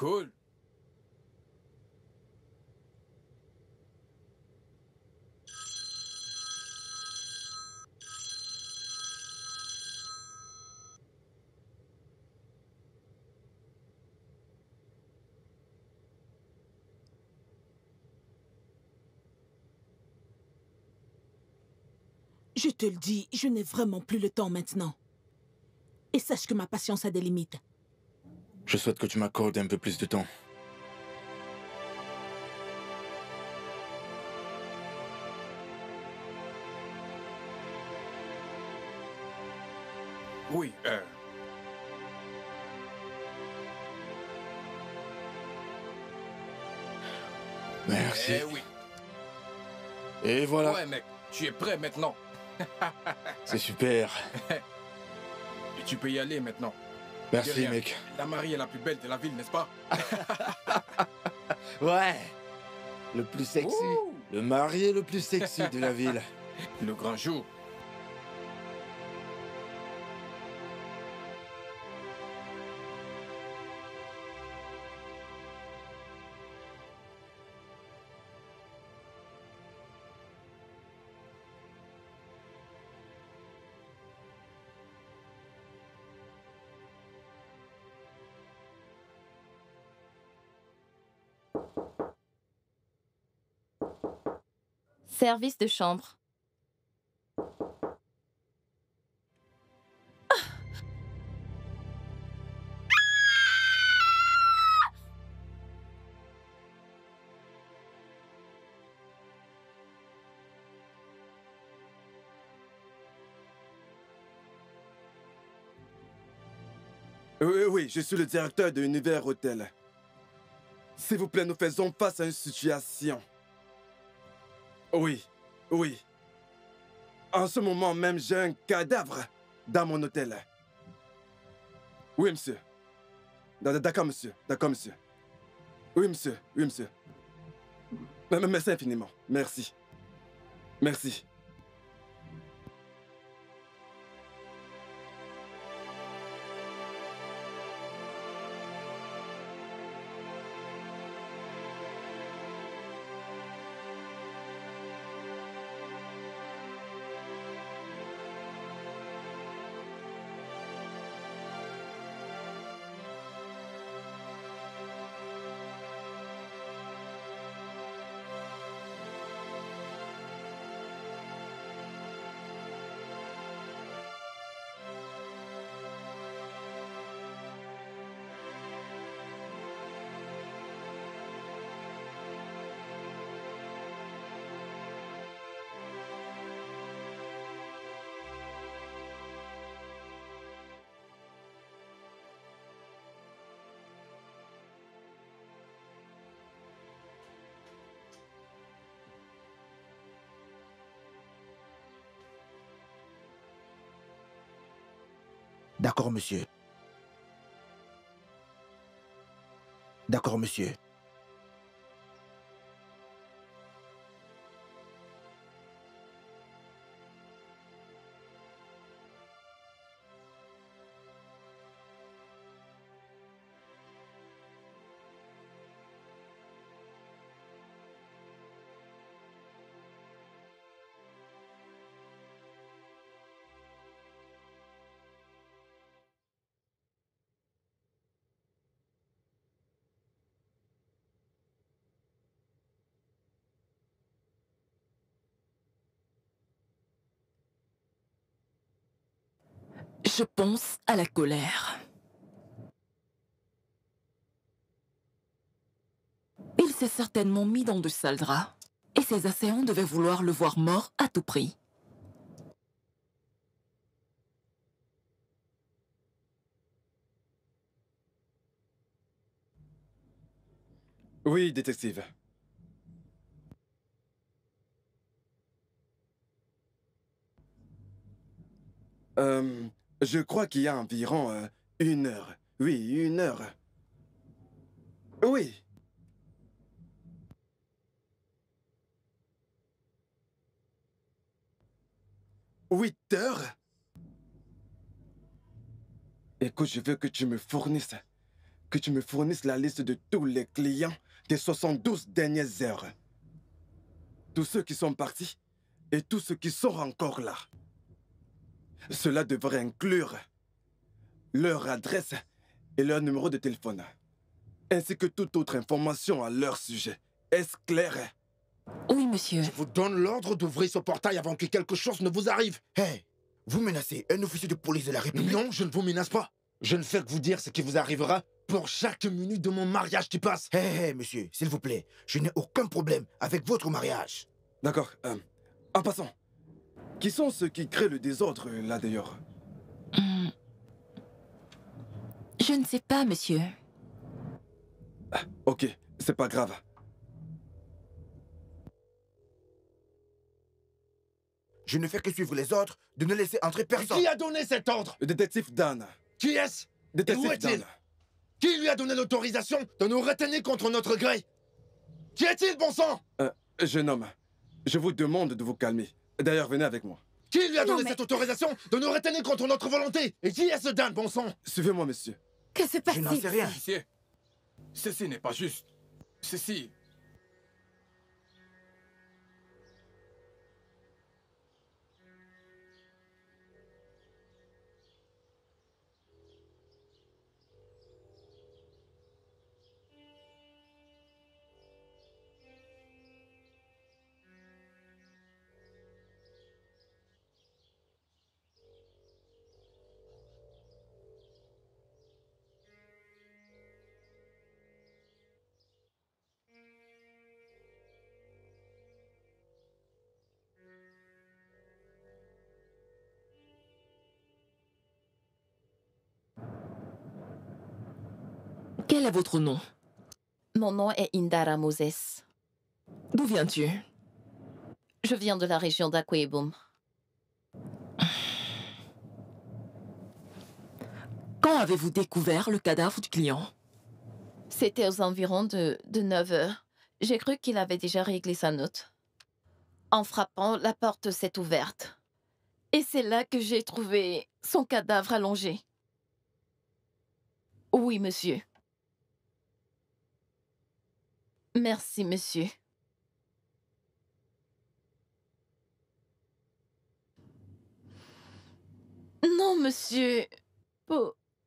Cool. Je te le dis, je n'ai vraiment plus le temps maintenant. Et sache que ma patience a des limites. Je souhaite que tu m'accordes un peu plus de temps. Oui, Merci. eh oui. Et voilà, Ouais, mec, tu es prêt maintenant. c'est super. Et tu peux y aller maintenant. Merci, Guerrière, mec. La mariée est la plus belle de la ville, n'est-ce pas? Ouais. Le plus sexy. Ouh. Le marié le plus sexy de la ville. Le grand jour. Service de chambre. Oui, je suis le directeur de Univers Hôtel. S'il vous plaît, nous faisons face à une situation. Oui, oui. En ce moment même, j'ai un cadavre dans mon hôtel. Oui, monsieur. D'accord, monsieur. D'accord, monsieur. Oui, monsieur. Oui, monsieur. Merci infiniment. Merci. Merci. D'accord, monsieur. D'accord, monsieur. Je pense à la colère. Il s'est certainement mis dans de sales draps. Et ses assaillants devaient vouloir le voir mort à tout prix. Oui, détective. Je crois qu'il y a environ 1 heure. Oui, 1 heure. Oui. 8 heures? Écoute, je veux que tu me fournisses que tu me fournisses la liste de tous les clients des 72 dernières heures. Tous ceux qui sont partis et tous ceux qui sont encore là. Cela devrait inclure leur adresse et leur numéro de téléphone, ainsi que toute autre information à leur sujet. Est-ce clair? Oui, monsieur. Je vous donne l'ordre d'ouvrir ce portail avant que quelque chose ne vous arrive. Hé, vous menacez un officier de police de la République? Non, je ne vous menace pas. Je ne fais que vous dire ce qui vous arrivera pour chaque minute de mon mariage qui passe. Hé, monsieur, s'il vous plaît, je n'ai aucun problème avec votre mariage. D'accord. En passant, qui sont ceux qui créent le désordre là d'ailleurs? Je ne sais pas, monsieur. Ok, c'est pas grave. Je ne fais que suivre les ordres de ne laisser entrer personne. Qui a donné cet ordre? Le détective Dan. Qui est-ce? Et où Détective est-il? Dan. Qui lui a donné l'autorisation de nous retenir contre notre gré? Qui est-il, bon sang? Jeune homme, je vous demande de vous calmer. D'ailleurs, venez avec moi. Qui lui a Non, donné mais- cette autorisation de nous retenir contre notre volonté? Et qui est ce Dan, bon sang? Suivez-moi, monsieur. Que se Je passe-t-il? n'en sais rien. Officier, ceci n'est pas juste. Ceci... Quel est votre nom? Mon nom est Indara Moses. D'où viens-tu? Je viens de la région d'Akweibum. Quand avez-vous découvert le cadavre du client? C'était aux environs de 9 heures. J'ai cru qu'il avait déjà réglé sa note. En frappant, la porte s'est ouverte. Et c'est là que j'ai trouvé son cadavre allongé. Oui, monsieur. Merci, monsieur. Non, monsieur.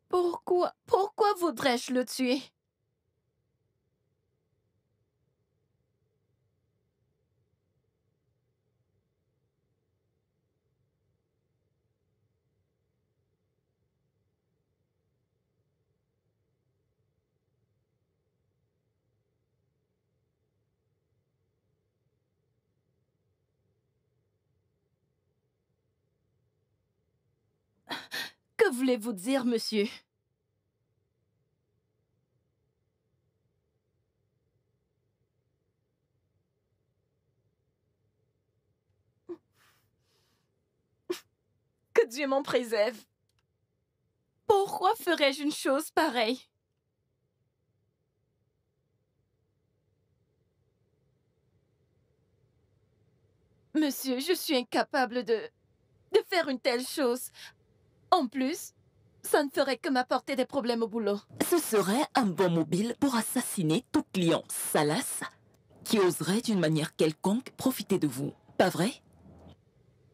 Pourquoi voudrais-je le tuer? Que voulez-vous dire, monsieur? Que Dieu m'en préserve. Pourquoi ferais-je une chose pareille? Monsieur, je suis incapable de faire une telle chose. En plus, ça ne ferait que m'apporter des problèmes au boulot. Ce serait un bon mobile pour assassiner tout client salace qui oserait d'une manière quelconque profiter de vous. Pas vrai?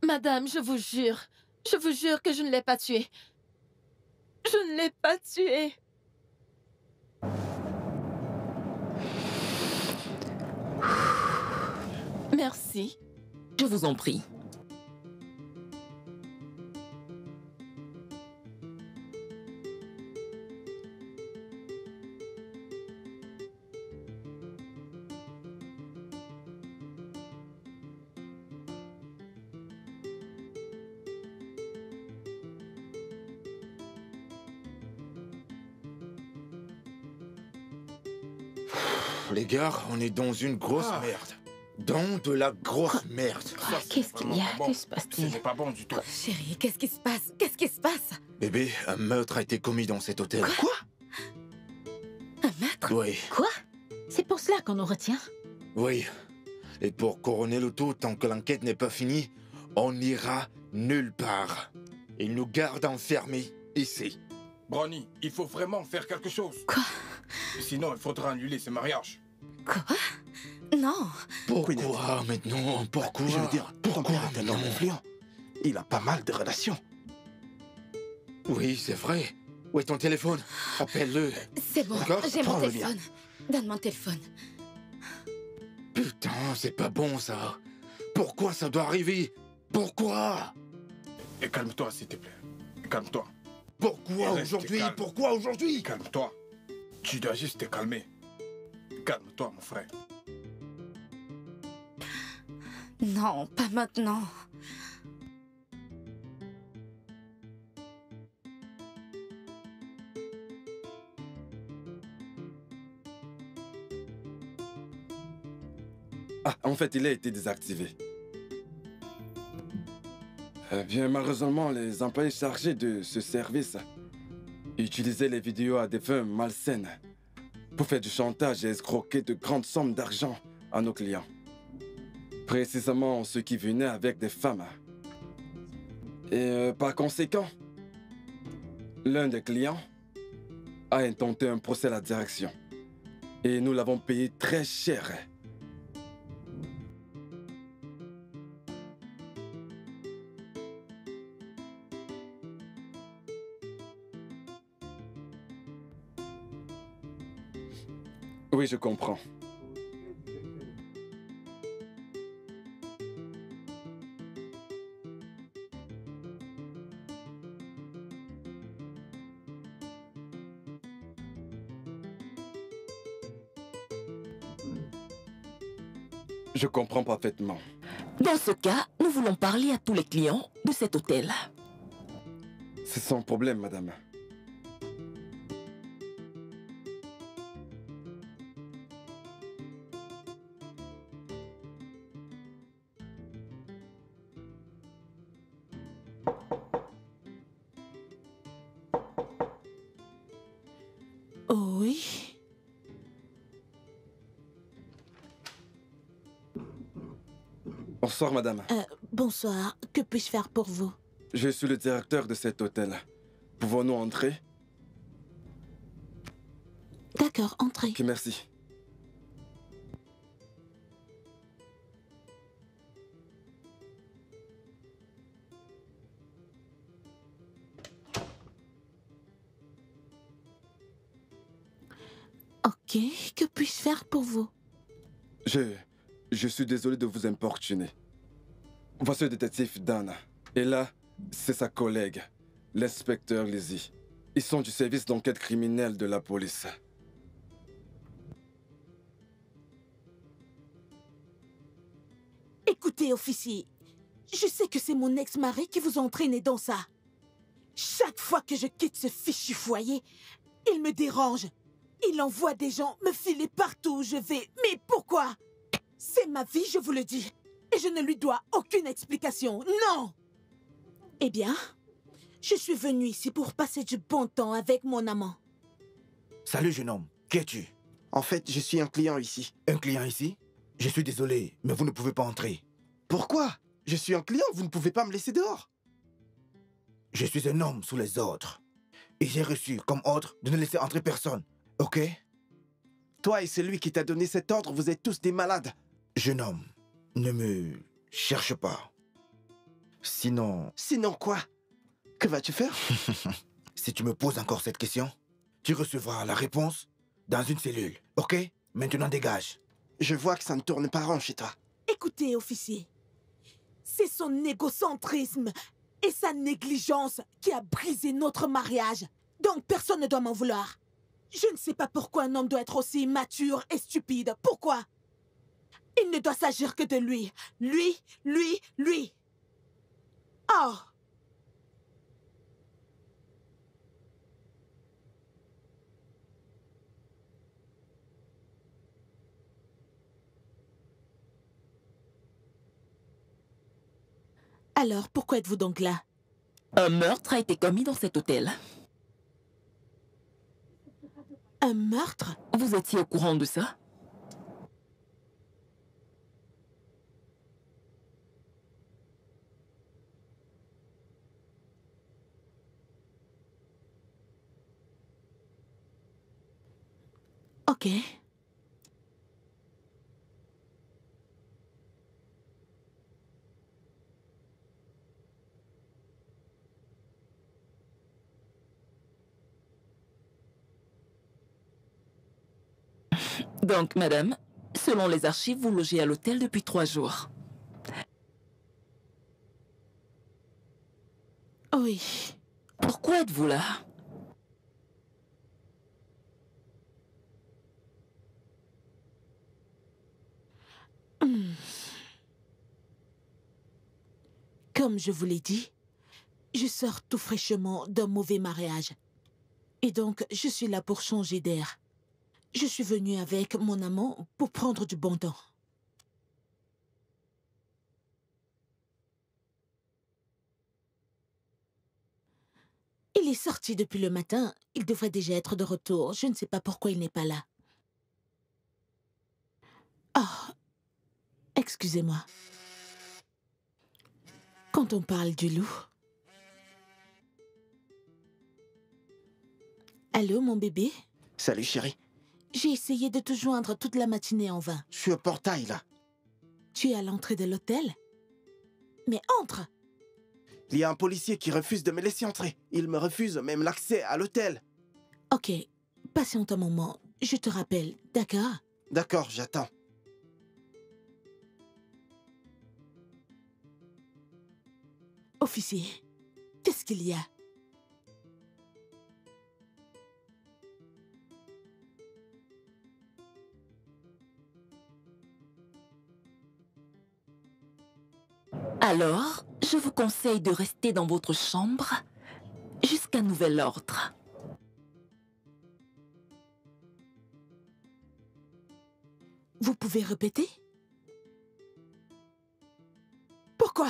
Madame, je vous jure que je ne l'ai pas tué. Je ne l'ai pas tué. Merci. Je vous en prie. Les gars, on est dans une grosse merde. Dans de la grosse merde. Ça, c'est Qu'est-ce qu'il y a? vraiment pas Que se bon. passe-t-il? Ce n'est pas bon du tout. Chérie, qu'est-ce qui se passe? Qu'est-ce qui se passe? Bébé, un meurtre a été commis dans cet hôtel. Quoi? Un meurtre? Oui, Quoi? C'est pour cela qu'on nous retient? oui. Et pour couronner le tout, tant que l'enquête n'est pas finie, on n'ira nulle part. Ils nous gardent enfermés ici. Brownie, il faut vraiment faire quelque chose. Quoi? Sinon, il faudra annuler ce mariage. Quoi? Non. Pourquoi maintenant? Pourquoi? Je veux dire, ton Pourquoi père est un homme influent. Il a pas mal de relations. Oui, c'est vrai. Où est ton téléphone? Appelle-le. C'est bon, D'accord, j'ai mon prends-le bien. téléphone. Donne mon téléphone. Putain, c'est pas bon ça. Pourquoi ça doit arriver? Pourquoi? Et calme-toi, s'il te plaît. Calme-toi. Pourquoi Reste aujourd'hui? calme. Pourquoi aujourd'hui? Calme-toi. Tu dois juste te calmer. Calme-toi, mon frère. Non, pas maintenant. Ah, en fait, il a été désactivé. Bien, malheureusement, les employés chargés de ce service utilisaient les vidéos à des fins malsaines pour faire du chantage et escroquer de grandes sommes d'argent à nos clients. Précisément ceux qui venaient avec des femmes. Et par conséquent, l'un des clients a intenté un procès à la direction. Et nous l'avons payé très cher. Oui, je comprends. Je comprends parfaitement. Dans ce cas, nous voulons parler à tous les clients de cet hôtel. C'est sans problème, madame. Oui. Bonsoir, madame. Bonsoir. Que puis-je faire pour vous? Je suis le directeur de cet hôtel. Pouvons-nous entrer? D'accord, entrez. Ok, merci. Ok, que puis-je faire pour vous? Je suis désolé de vous importuner. Voici le détective Dan. Et là, c'est sa collègue, l'inspecteur Lizzie. Ils sont du service d'enquête criminelle de la police. Écoutez, officier, je sais que c'est mon ex-mari qui vous a entraîné dans ça. Chaque fois que je quitte ce fichu foyer, il me dérange. Il envoie des gens me filer partout où je vais. Mais pourquoi? C'est ma vie, je vous le dis. Et je ne lui dois aucune explication. Non! Eh bien, je suis venue ici pour passer du bon temps avec mon amant. Salut, jeune homme. Qui es-tu? En fait, je suis un client ici. Un client ici? Je suis désolé, mais vous ne pouvez pas entrer. Pourquoi? Je suis un client, vous ne pouvez pas me laisser dehors. Je suis un homme sous les ordres. Et j'ai reçu comme ordre de ne laisser entrer personne. Ok? Toi et celui qui t'a donné cet ordre, vous êtes tous des malades. Jeune homme, ne me cherche pas. Sinon, Sinon quoi? Que vas-tu faire? si tu me poses encore cette question, tu recevras la réponse dans une cellule. Ok? Maintenant dégage. Je vois que ça ne tourne pas rond chez toi. Écoutez, officier, c'est son égocentrisme et sa négligence qui a brisé notre mariage. Donc personne ne doit m'en vouloir. Je ne sais pas pourquoi un homme doit être aussi immature et stupide. Pourquoi? Il ne doit s'agir que de lui. Lui. Oh! Alors, pourquoi êtes-vous donc là? Un meurtre a été commis dans cet hôtel. Un meurtre? Vous étiez au courant de ça? Ok. Donc, madame, selon les archives, vous logez à l'hôtel depuis 3 jours. Oui. Pourquoi êtes-vous là? Comme je vous l'ai dit, je sors tout fraîchement d'un mauvais mariage. Et donc, je suis là pour changer d'air. Je suis venue avec mon amant pour prendre du bon temps. Il est sorti depuis le matin. Il devrait déjà être de retour. Je ne sais pas pourquoi il n'est pas là. Oh, excusez-moi. Quand on parle du loup... Allô, mon bébé? Salut, chérie. J'ai essayé de te joindre toute la matinée en vain. Je suis au portail, là. Tu es à l'entrée de l'hôtel? Mais entre! Il y a un policier qui refuse de me laisser entrer. Il me refuse même l'accès à l'hôtel. Ok, patiente un moment. Je te rappelle, d'accord? D'accord, j'attends. Officier, qu'est-ce qu'il y a? Alors, je vous conseille de rester dans votre chambre jusqu'à nouvel ordre. Vous pouvez répéter? Pourquoi?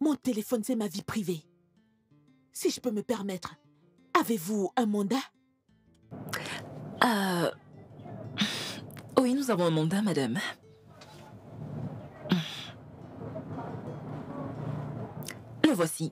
Mon téléphone, c'est ma vie privée. Si je peux me permettre, avez-vous un mandat? Oui, nous avons un mandat, madame. Le voici.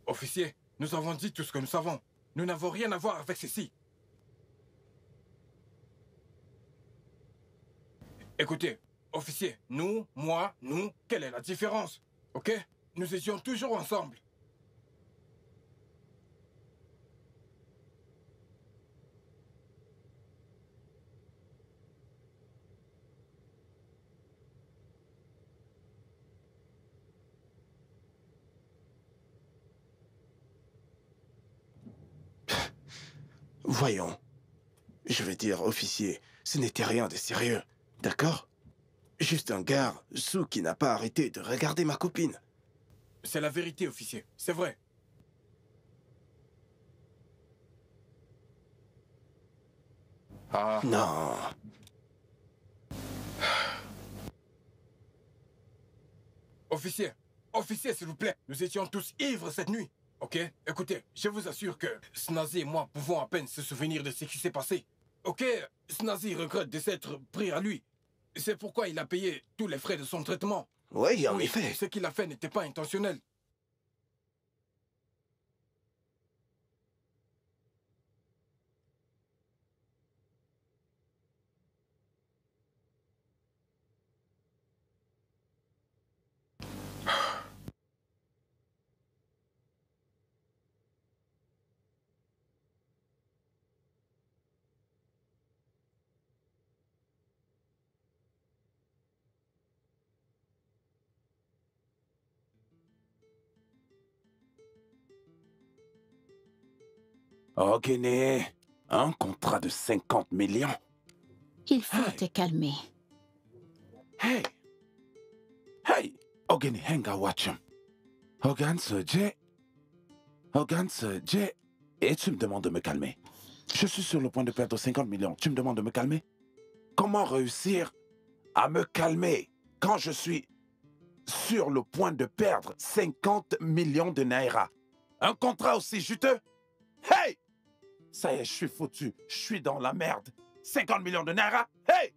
Officier, nous avons dit tout ce que nous savons. Nous n'avons rien à voir avec ceci. Écoutez, officier, nous, moi, nous, quelle est la différence? Ok? Nous étions toujours ensemble. Voyons. Je veux dire, officier, ce n'était rien de sérieux, d'accord? Juste un gars sous qui n'a pas arrêté de regarder ma copine. C'est la vérité, officier. C'est vrai. Ah. Non. Officier, officier, s'il vous plaît. Nous étions tous ivres cette nuit. Ok? Écoutez, je vous assure que Snazi et moi pouvons à peine se souvenir de ce qui s'est passé. Ok? Snazi regrette de s'être pris à lui. C'est pourquoi il a payé tous les frais de son traitement. Oui, en effet. Ce qu'il a fait n'était pas intentionnel. Oh, Guinée, un contrat de 50 millions. Il faut te calmer. Hey! Hey! Ogeni henga watchum. Hogan se J. Hogan se J. Et tu me demandes de me calmer. Je suis sur le point de perdre 50 millions. Tu me demandes de me calmer? Comment réussir à me calmer quand je suis sur le point de perdre 50 millions de naira? Un contrat aussi juteux? Hey! Ça y est, je suis foutu. Je suis dans la merde. 50 millions de naira? Hey!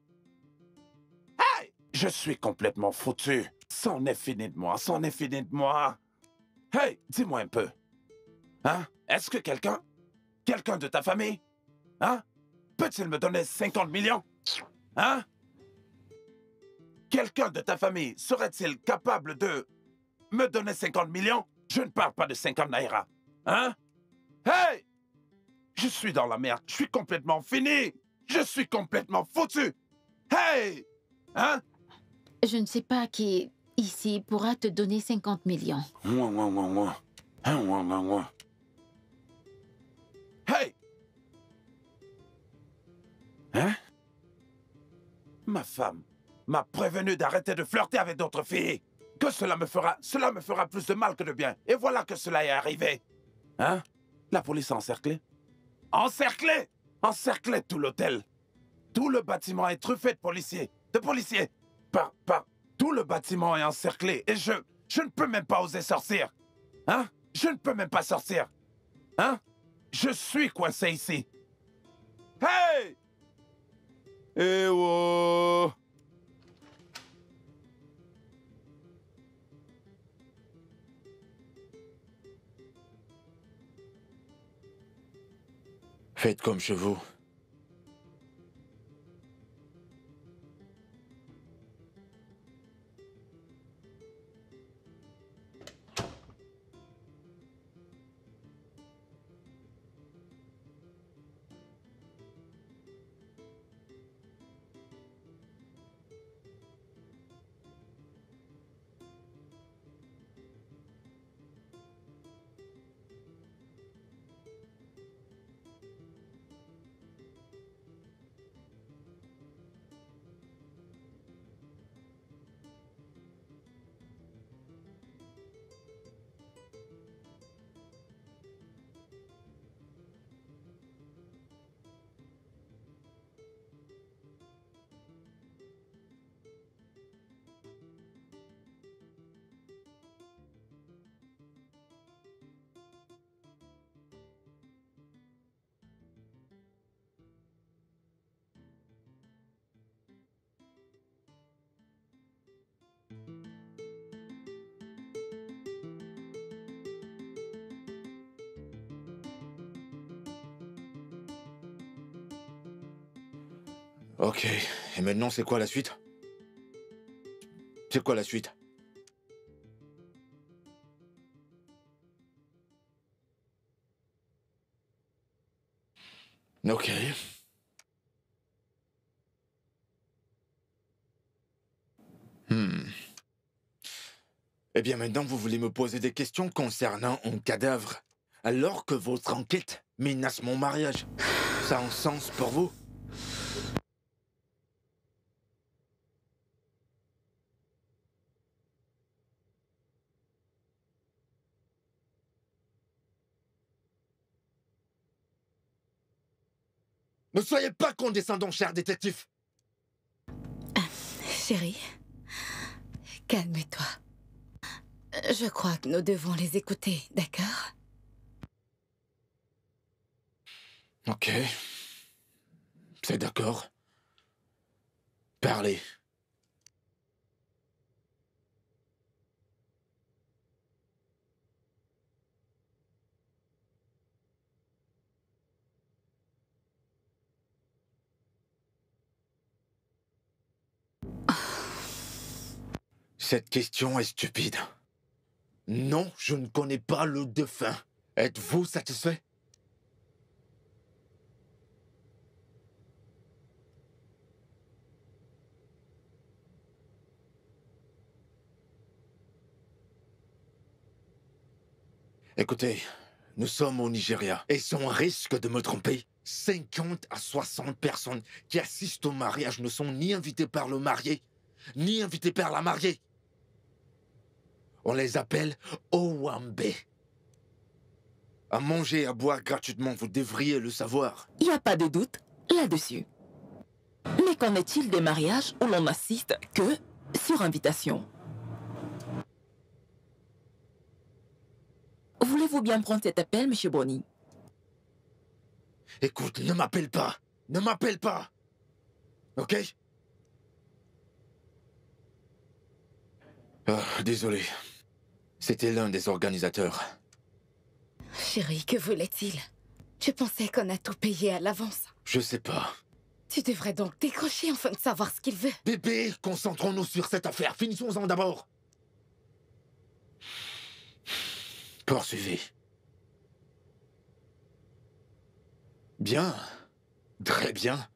Hey! Je suis complètement foutu. C'en est fini de moi, c'en est fini de moi. Hey, dis-moi un peu. Hein? Est-ce que quelqu'un de ta famille, hein? Peut-il me donner 50 millions? Hein? Quelqu'un de ta famille serait-il capable de me donner 50 millions? Je ne parle pas de 50 naira. Hein? Hey! Je suis dans la merde. Je suis complètement fini. Je suis complètement foutu. Hey! Hein? Je ne sais pas qui, ici, pourra te donner 50 millions. Hey! Hein? Ma femme m'a prévenu d'arrêter de flirter avec d'autres filles. Que cela me fera plus de mal que de bien. Et voilà que cela est arrivé. Hein? La police a encerclé. Encerclé! Encerclé tout l'hôtel. Tout le bâtiment est truffé de policiers. Tout le bâtiment est encerclé. Et je ne peux même pas oser sortir. Hein? Je ne peux même pas sortir. Hein? Je suis coincé ici. Hey! Eh oh! Faites comme chez vous. Ok, et maintenant c'est quoi la suite? C'est quoi la suite? Ok. Eh bien maintenant vous voulez me poser des questions concernant un cadavre, alors que votre enquête menace mon mariage. Ça a un sens pour vous? Ne soyez pas condescendant, cher détective. Chérie, calme-toi. Je crois que nous devons les écouter, d'accord? Ok. C'est d'accord. Parlez. Cette question est stupide. Non, je ne connais pas le défunt. Êtes-vous satisfait? Écoutez, nous sommes au Nigeria. Et sans risque de me tromper, 50 à 60 personnes qui assistent au mariage ne sont ni invitées par le marié, ni invitées par la mariée. On les appelle Owambe. À manger et à boire gratuitement, vous devriez le savoir. Il n'y a pas de doute là-dessus. Mais qu'en est-il des mariages où l'on n'assiste que sur invitation? Voulez-vous bien prendre cet appel, Monsieur Bonny? Écoute, ne m'appelle pas. Ne m'appelle pas. Ok? Désolé. C'était l'un des organisateurs. Chérie, que voulait-il? Je pensais qu'on a tout payé à l'avance. Je sais pas. Tu devrais donc décrocher afin de savoir ce qu'il veut. Bébé, concentrons-nous sur cette affaire. Finissons-en d'abord. Poursuivez. Bien. Très bien.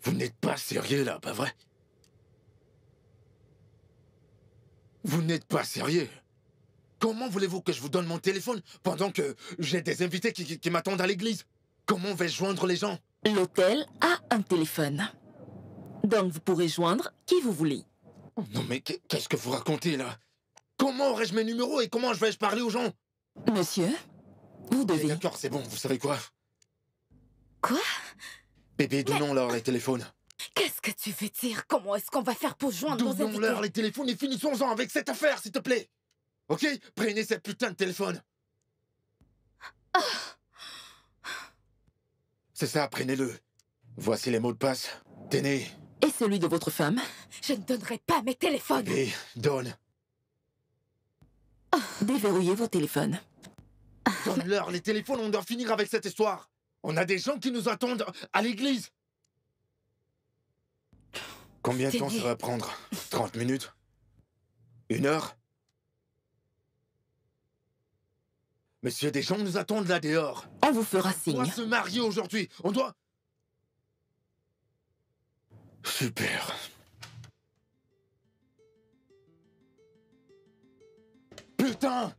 Vous n'êtes pas sérieux là, pas vrai? Vous n'êtes pas sérieux? Comment voulez-vous que je vous donne mon téléphone pendant que j'ai des invités qui m'attendent à l'église? Comment vais-je joindre les gens? L'hôtel a un téléphone. Donc vous pourrez joindre qui vous voulez. Non mais qu'est-ce que vous racontez là? Comment aurais-je mes numéros et comment vais-je parler aux gens? Monsieur, vous devez... D'accord, c'est bon, vous savez quoi? Quoi? Bébé, donnons-leur les téléphones. Qu'est-ce que tu veux dire? Comment est-ce qu'on va faire pour joindre nos invités? Donnons-leur les téléphones et finissons-en avec cette affaire, s'il te plaît. Ok? Prenez cette putain de téléphone. C'est ça, prenez-le. Voici les mots de passe. Tenez. Et celui de votre femme? Je ne donnerai pas mes téléphones. Bébé, donne. Déverrouillez vos téléphones. Donne-leur les téléphones, on doit finir avec cette histoire. On a des gens qui nous attendent à l'église. Combien de temps ça va prendre? 30 minutes? 1 heure? Monsieur, des gens nous attendent là dehors. On vous fera signe. On doit se marier aujourd'hui. On doit... Super. Putain!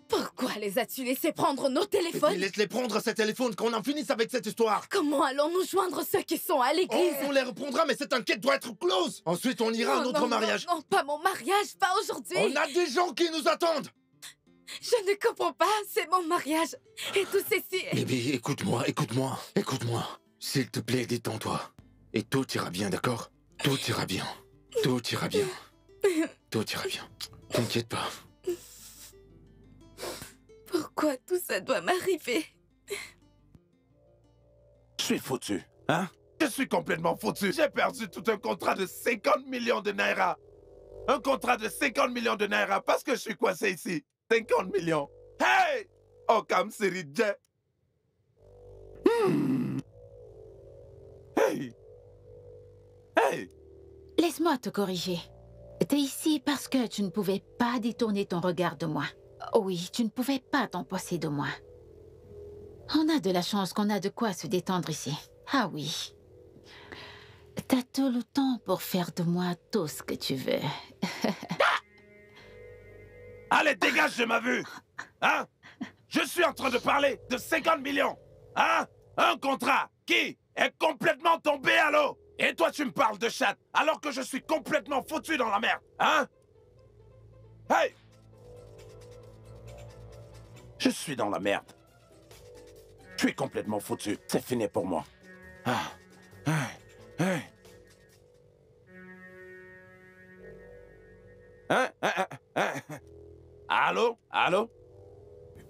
Pourquoi les as-tu laissés prendre nos téléphones? Laisse-les prendre ces téléphones, qu'on en finisse avec cette histoire. Comment allons-nous joindre ceux qui sont à l'église? On les reprendra, mais cette enquête doit être close. Ensuite, on ira à notre mariage. Non, pas mon mariage, pas aujourd'hui. On a des gens qui nous attendent. Je ne comprends pas, c'est mon mariage. Et tout ceci... Bébé, écoute-moi. S'il te plaît, détends-toi. Et tout ira bien, d'accord? Tout ira bien. Tout ira bien. T'inquiète pas. Pourquoi tout ça doit m'arriver? Je suis foutu, hein? Je suis complètement foutu. J'ai perdu tout un contrat de 50 millions de naira. Un contrat de 50 millions de naira parce que je suis coincé ici. 50 millions. Hey! Oh, comme Seridje. Hey! Hey! Laisse-moi te corriger. T'es ici parce que tu ne pouvais pas détourner ton regard de moi. Oui, tu ne pouvais pas t'empoisser de moi. On a de la chance qu'on a de quoi se détendre ici. Ah oui. T'as tout le temps pour faire de moi tout ce que tu veux. Allez, dégage de ma vue! Hein? Je suis en train de parler de 50 millions! Hein? Un contrat qui est complètement tombé à l'eau! Et toi, tu me parles de chatte alors que je suis complètement foutu dans la merde! Hein? Hey! Je suis dans la merde. Je suis complètement foutu. C'est fini pour moi. Ah. Hey. Hein? Allô?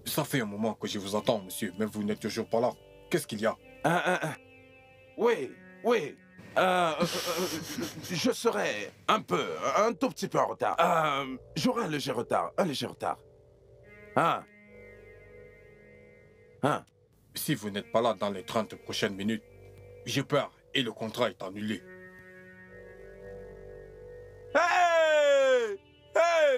Ça fait un moment que je vous entends, monsieur, mais vous n'êtes toujours pas là. Qu'est-ce qu'il y a? Oui. Je serai un tout petit peu en retard. J'aurai un léger retard. Si vous n'êtes pas là dans les 30 prochaines minutes, je pars et le contrat est annulé. Hey!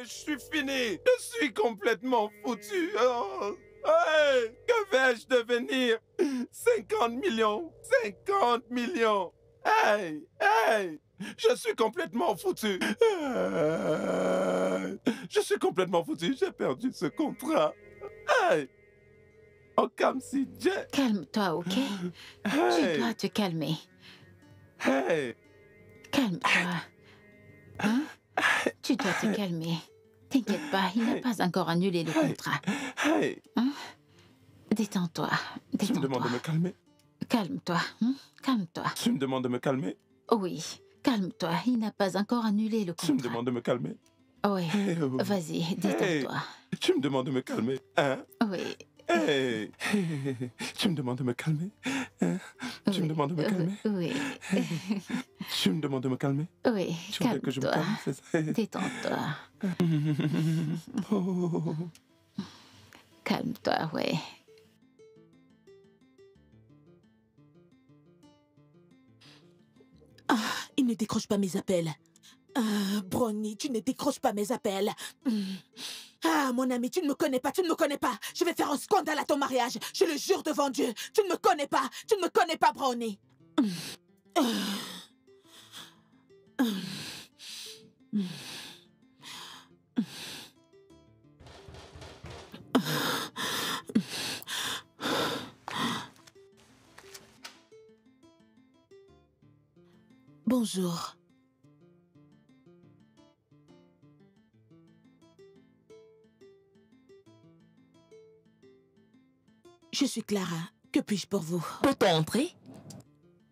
Je suis fini. Je suis complètement foutu. Oh. Hey! Que vais-je devenir? 50 millions. Hey! Je suis complètement foutu. Je suis complètement foutu. J'ai perdu ce contrat. Hey. Oh, comme si Jay. Calme-toi, ok? Tu dois te calmer. Hey. Calme-toi. Hein? Tu dois te calmer. T'inquiète pas, il n'a pas encore annulé le contrat. Hein? Détends-toi. Tu me demandes de me calmer? Calme-toi. Hein? Calme-toi. Tu me demandes de me calmer? Oui, calme-toi. Il n'a pas encore annulé le contrat. Tu me demandes de me calmer? Oui. Vas-y, détends-toi. Tu me demandes de me calmer, hein? Oui. Hey. Tu me demandes de me calmer? Hein? Tu me demandes de me calmer? Oui. Tu me demandes de me calmer? Oui, tu voulais que je me calme, c'est ça? Détends-toi. Oh. Calme-toi, oui. Ah, il ne décroche pas mes appels. Ah, Brownie, tu ne décroches pas mes appels. Ah, mon ami, tu ne me connais pas, tu ne me connais pas. Je vais faire un scandale à ton mariage. Je le jure devant Dieu. Tu ne me connais pas, tu ne me connais pas, Brownie. Bonjour. Je suis Clara. Que puis-je pour vous? Peut-on entrer?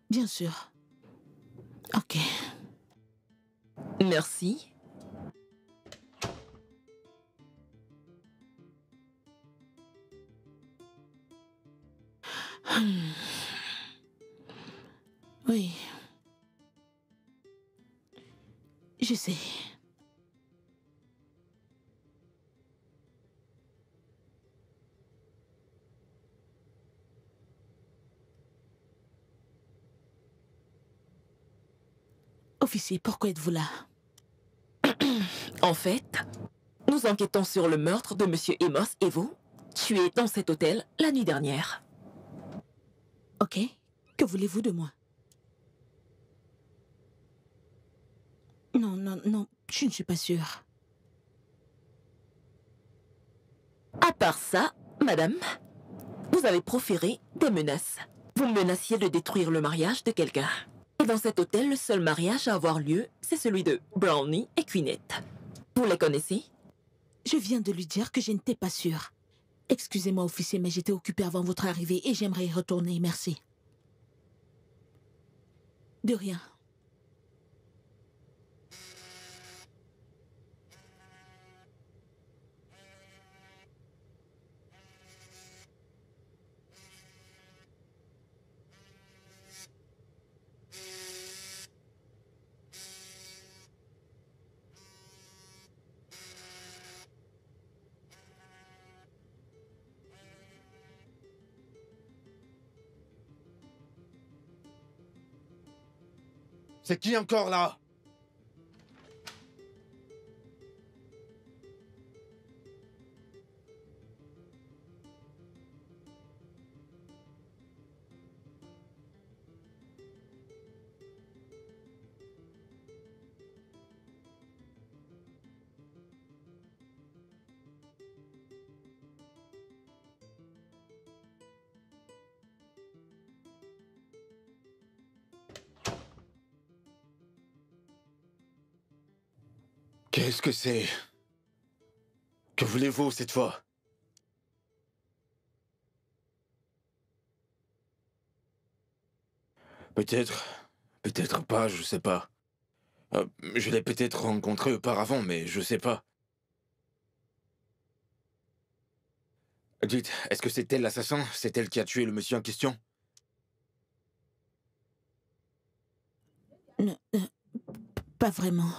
Bien sûr. Ok. Merci. Oui. Je sais. Officier, pourquoi êtes-vous là? En fait, nous enquêtons sur le meurtre de Monsieur Amos et vous, tué dans cet hôtel la nuit dernière. Ok. Que voulez-vous de moi? Non, non, non, je ne suis pas sûre. À part ça, madame, vous avez proféré des menaces. Vous menaciez de détruire le mariage de quelqu'un. Et dans cet hôtel, le seul mariage à avoir lieu, c'est celui de Brownie et Queenette. Vous les connaissez? Je viens de lui dire que je n'étais pas sûre. Excusez-moi, officier, mais j'étais occupée avant votre arrivée et j'aimerais y retourner, merci. De rien. C'est qui encore là? Qu'est-ce que c'est? Que voulez-vous cette fois? Peut-être, peut-être pas, je sais pas. Je l'ai peut-être rencontré auparavant, mais je sais pas. Dites, est-ce que c'est elle l'assassin? C'est elle qui a tué le monsieur en question? Non, pas vraiment.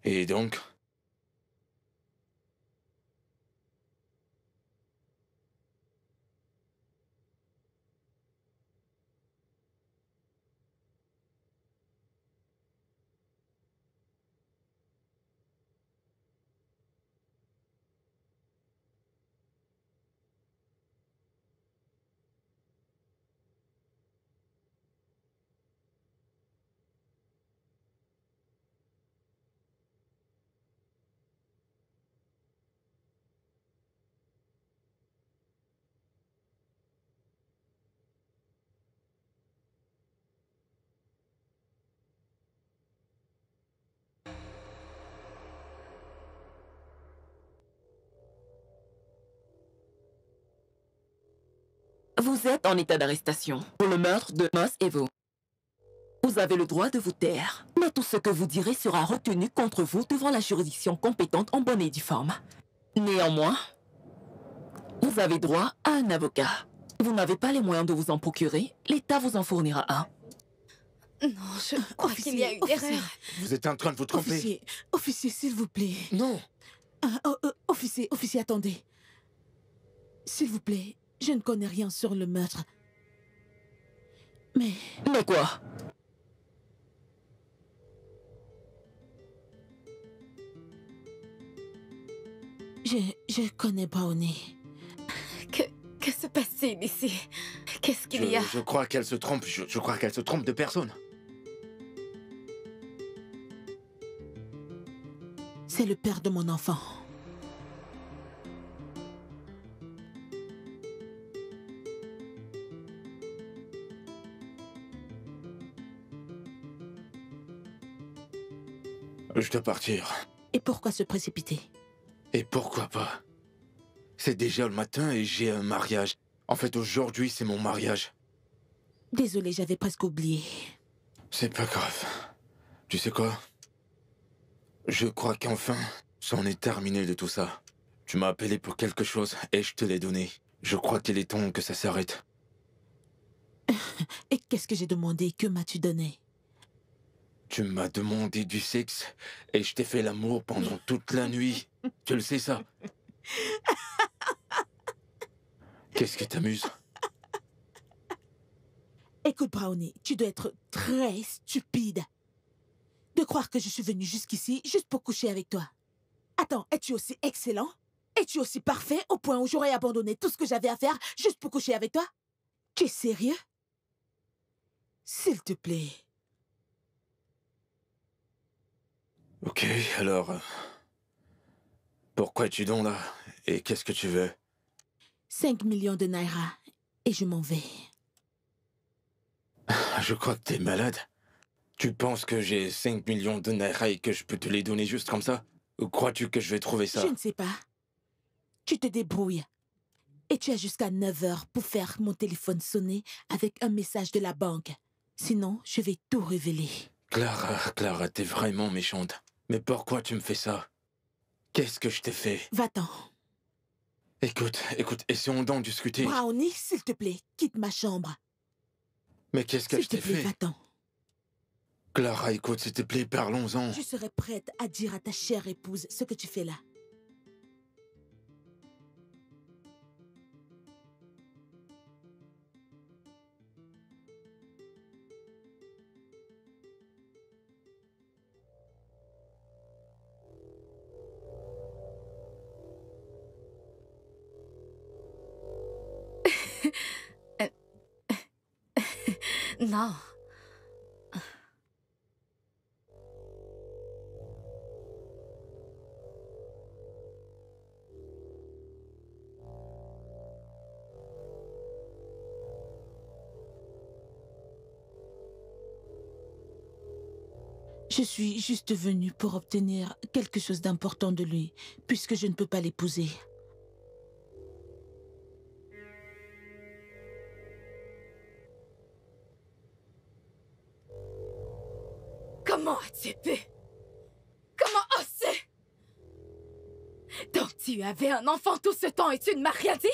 Et donc? Vous êtes en état d'arrestation pour le meurtre de Moss et vous. Vous avez le droit de vous taire, mais tout ce que vous direz sera retenu contre vous devant la juridiction compétente en bonne et due forme. Néanmoins, vous avez droit à un avocat. Vous n'avez pas les moyens de vous en procurer, l'État vous en fournira un. Non, je crois qu'il y a une erreur. Vous êtes en train de vous tromper. Officier, s'il vous plaît. Non. Officier, attendez. S'il vous plaît, je ne connais rien sur le meurtre. Mais quoi? Je connais Brownie. Que se passe-t-il ici? Qu'est-ce qu'il y a? Je crois qu'elle se trompe. Je crois qu'elle se trompe de personne. C'est le père de mon enfant. Je dois partir. Et pourquoi se précipiter? Et pourquoi pas? C'est déjà le matin et j'ai un mariage. En fait, aujourd'hui, c'est mon mariage. Désolée, j'avais presque oublié. C'est pas grave. Tu sais quoi? Je crois qu'enfin, c'en est terminé de tout ça. Tu m'as appelé pour quelque chose et je te l'ai donné. Je crois qu'il est temps que ça s'arrête. Et qu'est-ce que j'ai demandé? Que m'as-tu donné? Tu m'as demandé du sexe et je t'ai fait l'amour pendant toute la nuit. Tu le sais, ça? Qu'est-ce qui t'amuse? Écoute, Brownie, tu dois être très stupide de croire que je suis venue jusqu'ici juste pour coucher avec toi. Attends, es-tu aussi excellent? Es-tu aussi parfait au point où j'aurais abandonné tout ce que j'avais à faire juste pour coucher avec toi? Tu es sérieux? S'il te plaît. Ok, alors... pourquoi es-tu donc là? Et qu'est-ce que tu veux? 5 millions de naira. Et je m'en vais. Je crois que t'es malade. Tu penses que j'ai 5 millions de naira et que je peux te les donner juste comme ça? Ou crois-tu que je vais trouver ça? Je ne sais pas. Tu te débrouilles. Et tu as jusqu'à 9 heures pour faire mon téléphone sonner avec un message de la banque. Sinon, je vais tout révéler. Clara, t'es vraiment méchante. Mais pourquoi tu me fais ça? Qu'est-ce que je t'ai fait? Va-t'en. Écoute, essayons d'en discuter. Brownie, s'il te plaît, quitte ma chambre. Mais qu'est-ce que je t'ai fait? S'il te plaît, va-t'en. Clara, écoute, s'il te plaît, parlons-en. Je serai prête à dire à ta chère épouse ce que tu fais là. Non. Je suis juste venue pour obtenir quelque chose d'important de lui, puisque je ne peux pas l'épouser. Comment as-tu pu? Comment osé? Donc tu avais un enfant tout ce temps et tu ne m'as rien dit?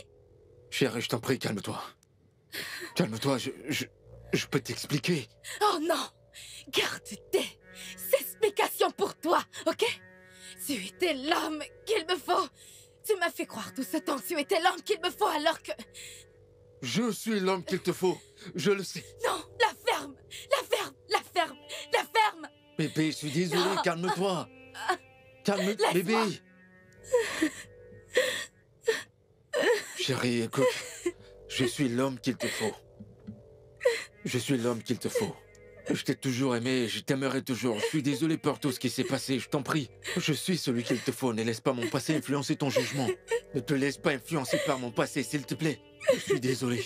Chérie, je t'en prie, calme-toi. Calme-toi, je peux t'expliquer. Oh non! Garde tes explications pour toi, ok? Tu étais l'homme qu'il me faut. Tu m'as fait croire tout ce temps que tu étais l'homme qu'il me faut alors que... Je suis l'homme qu'il te faut, je le sais. Non, la ferme! La ferme! La ferme! La ferme! Bébé, je suis désolé, Non. calme-toi. Calme-toi, bébé. Chérie, écoute, je suis l'homme qu'il te faut. Je suis l'homme qu'il te faut. Je t'ai toujours aimé et je t'aimerai toujours. Je suis désolé pour tout ce qui s'est passé, je t'en prie. Je suis celui qu'il te faut. Ne laisse pas mon passé influencer ton jugement. Ne te laisse pas influencer par mon passé, s'il te plaît. Je suis désolé.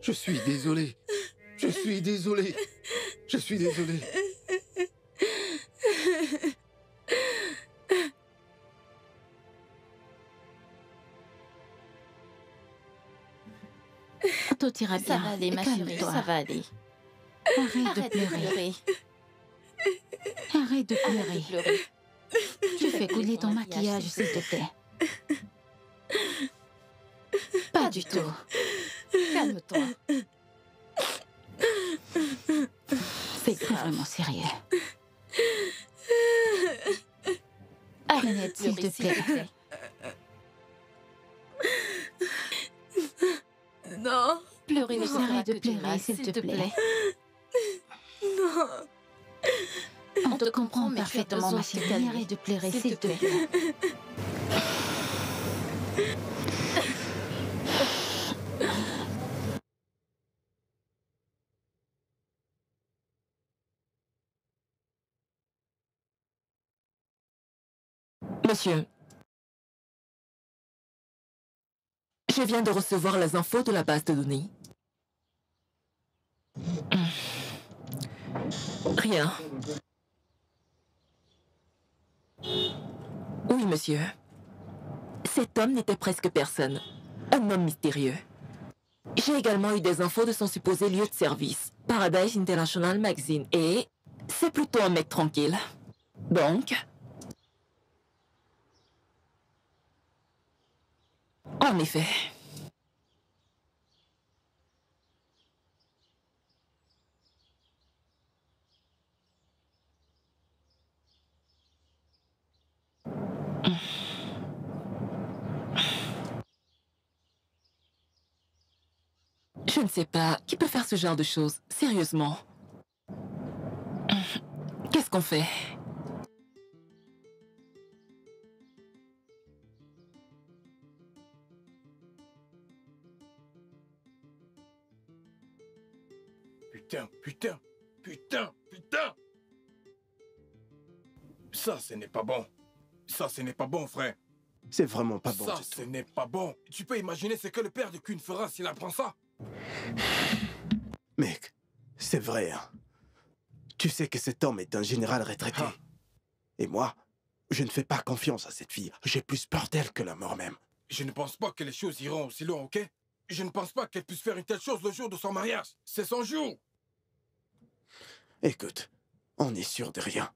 Je suis désolé. Je suis désolé. Je suis désolé. Tout ira bien. Ça va aller, ma chérie, Calme-toi. ça va aller. Arrête de pleurer. Arrête de pleurer. pleurer. Tu fais couler ton maquillage, s'il te plaît. Pas du tout. Calme-toi. C'est vraiment sérieux. Arrête, s'il te plaît. Non. Pleurer ne sera Arrête de que du pleurer, mal, s'il te plaît. Non. On te comprend mais tu as parfaitement, besoin ma de te chérie. calmer. Arrête de pleurer, S'il s'il te te plaît. Monsieur, je viens de recevoir les infos de la base de données. Rien. Oui, monsieur. Cet homme n'était presque personne. Un homme mystérieux. J'ai également eu des infos de son supposé lieu de service, Paradise International Magazine, et c'est plutôt un mec tranquille. Donc... En effet. Je ne sais pas. Qui peut faire ce genre de choses? Sérieusement. Qu'est-ce qu'on fait? Putain, putain, putain, putain. Ça, ce n'est pas bon. Ça, ce n'est pas bon, frère. C'est vraiment pas bon Ça, du ce tout. n'est pas bon. Tu peux imaginer ce que le père de Queen fera s'il apprend ça? Mec, c'est vrai, hein. Tu sais que cet homme est un général retraité. Ah. Et moi, je ne fais pas confiance à cette fille. J'ai plus peur d'elle que la mort même. Je ne pense pas que les choses iront aussi loin, ok? Je ne pense pas qu'elle puisse faire une telle chose le jour de son mariage. C'est son jour. Écoute, on est sûr de rien.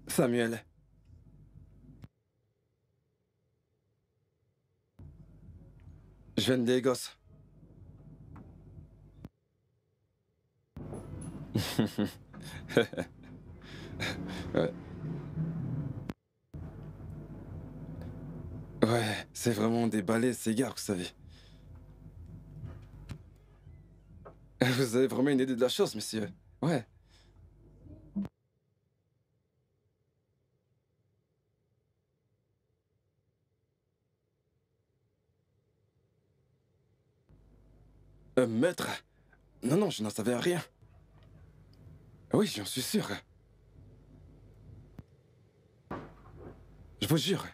Samuel. Je viens de Lagos. Ouais. Ouais, c'est vraiment des balais, ces gars, vous savez. Vous avez vraiment une idée de la chose, monsieur. Ouais. Un meurtre? Non, non, je n'en savais rien. Oui, j'en suis sûr. Je vous jure.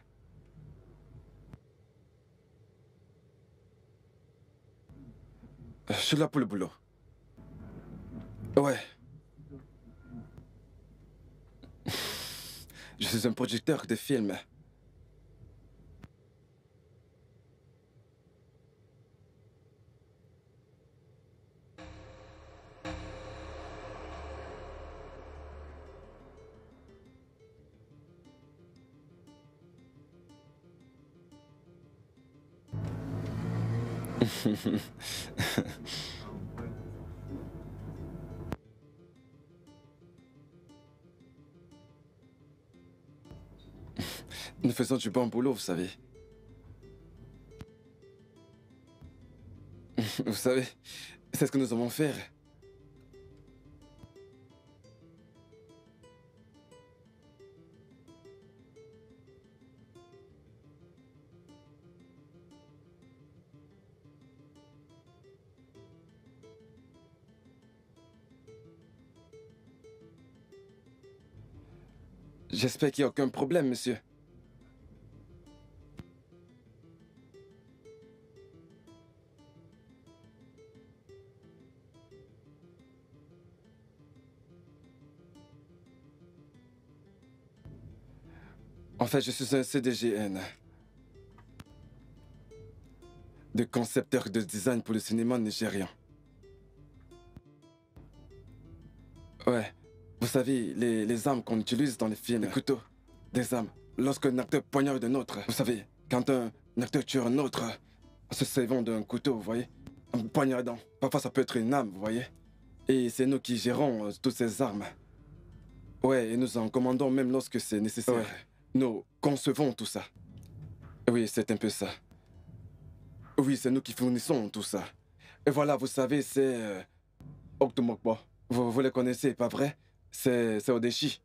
Je suis là pour le boulot. Ouais. Je suis un producteur de films. Nous faisons du bon boulot, vous savez. Vous savez, c'est ce que nous allons faire. J'espère qu'il n'y a aucun problème, monsieur. En fait, je suis un CDGN. De concepteur de design pour le cinéma nigérian. Ouais. Vous savez, les armes qu'on utilise dans les films, les couteaux, des armes. Lorsqu'un acteur poignarde un autre, vous savez, quand un acteur tue un autre, en se servant d'un couteau, vous voyez, en poignardant. Parfois, ça peut être une arme, vous voyez. Et c'est nous qui gérons toutes ces armes. Ouais, et nous en commandons même lorsque c'est nécessaire. Ouais. Nous concevons tout ça. Oui, c'est un peu ça. Oui, c'est nous qui fournissons tout ça. Et voilà, vous savez, c'est... Octomokbo. Vous les connaissez, pas vrai? C'est Odeshi.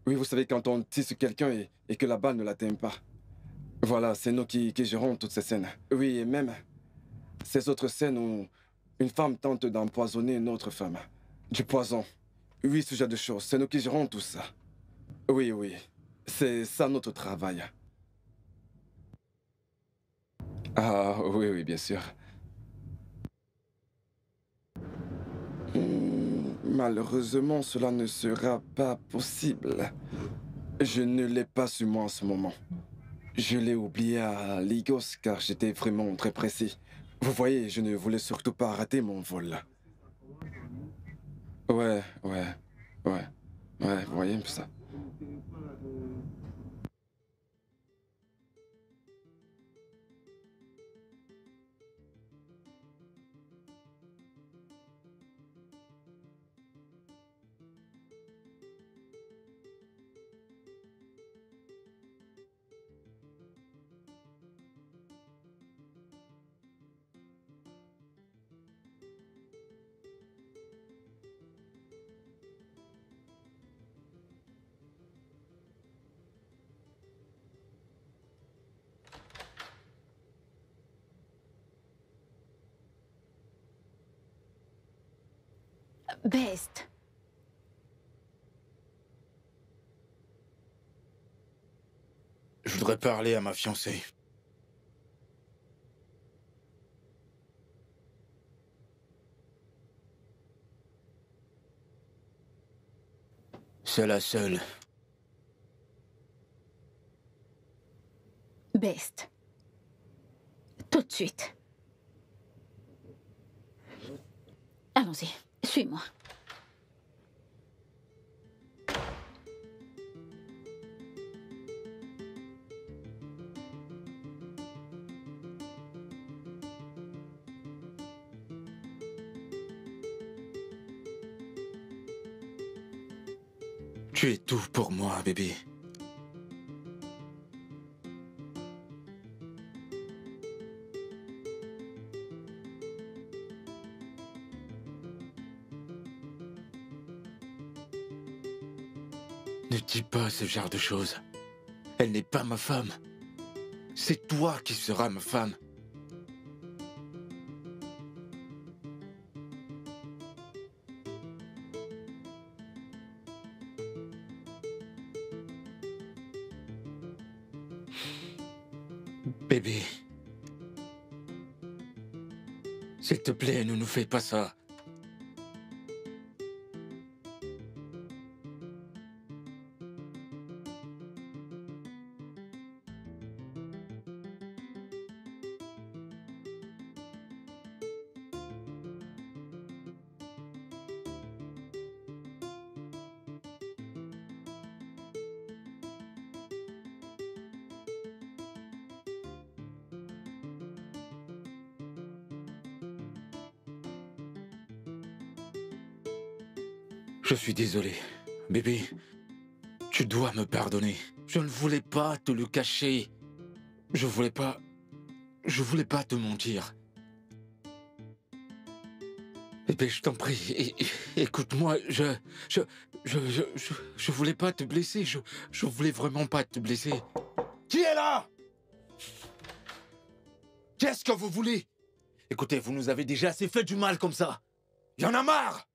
Oui, vous savez, quand on tire sur quelqu'un et que la balle ne l'atteint pas. Voilà, c'est nous qui gérons toutes ces scènes. Oui, et même ces autres scènes où une femme tente d'empoisonner une autre femme. Du poison. Oui, ce genre de choses. C'est nous qui gérons tout ça. Oui, oui. C'est ça notre travail. Ah, oui, oui, bien sûr. Malheureusement, cela ne sera pas possible. Je ne l'ai pas sur moi en ce moment. Je l'ai oublié à Lagos car j'étais vraiment très pressé. Vous voyez, je ne voulais surtout pas rater mon vol. Ouais, vous voyez un peu ça. Best. Je voudrais parler à ma fiancée. C'est la seule. Best. Tout de suite. Allons-y, suis-moi. Tu es tout pour moi, bébé. Ne dis pas ce genre de choses. Elle n'est pas ma femme. C'est toi qui seras ma femme. Bébé. S'il te plaît, ne nous fais pas ça. Je suis désolé. Bébé, tu dois me pardonner. Je ne voulais pas te le cacher. Je voulais pas te mentir. Bébé, je t'en prie, écoute-moi, je voulais pas te blesser. Je voulais vraiment pas te blesser. Qui est là? Qu'est-ce que vous voulez? Écoutez, vous nous avez déjà assez fait du mal comme ça. Il y en a marre!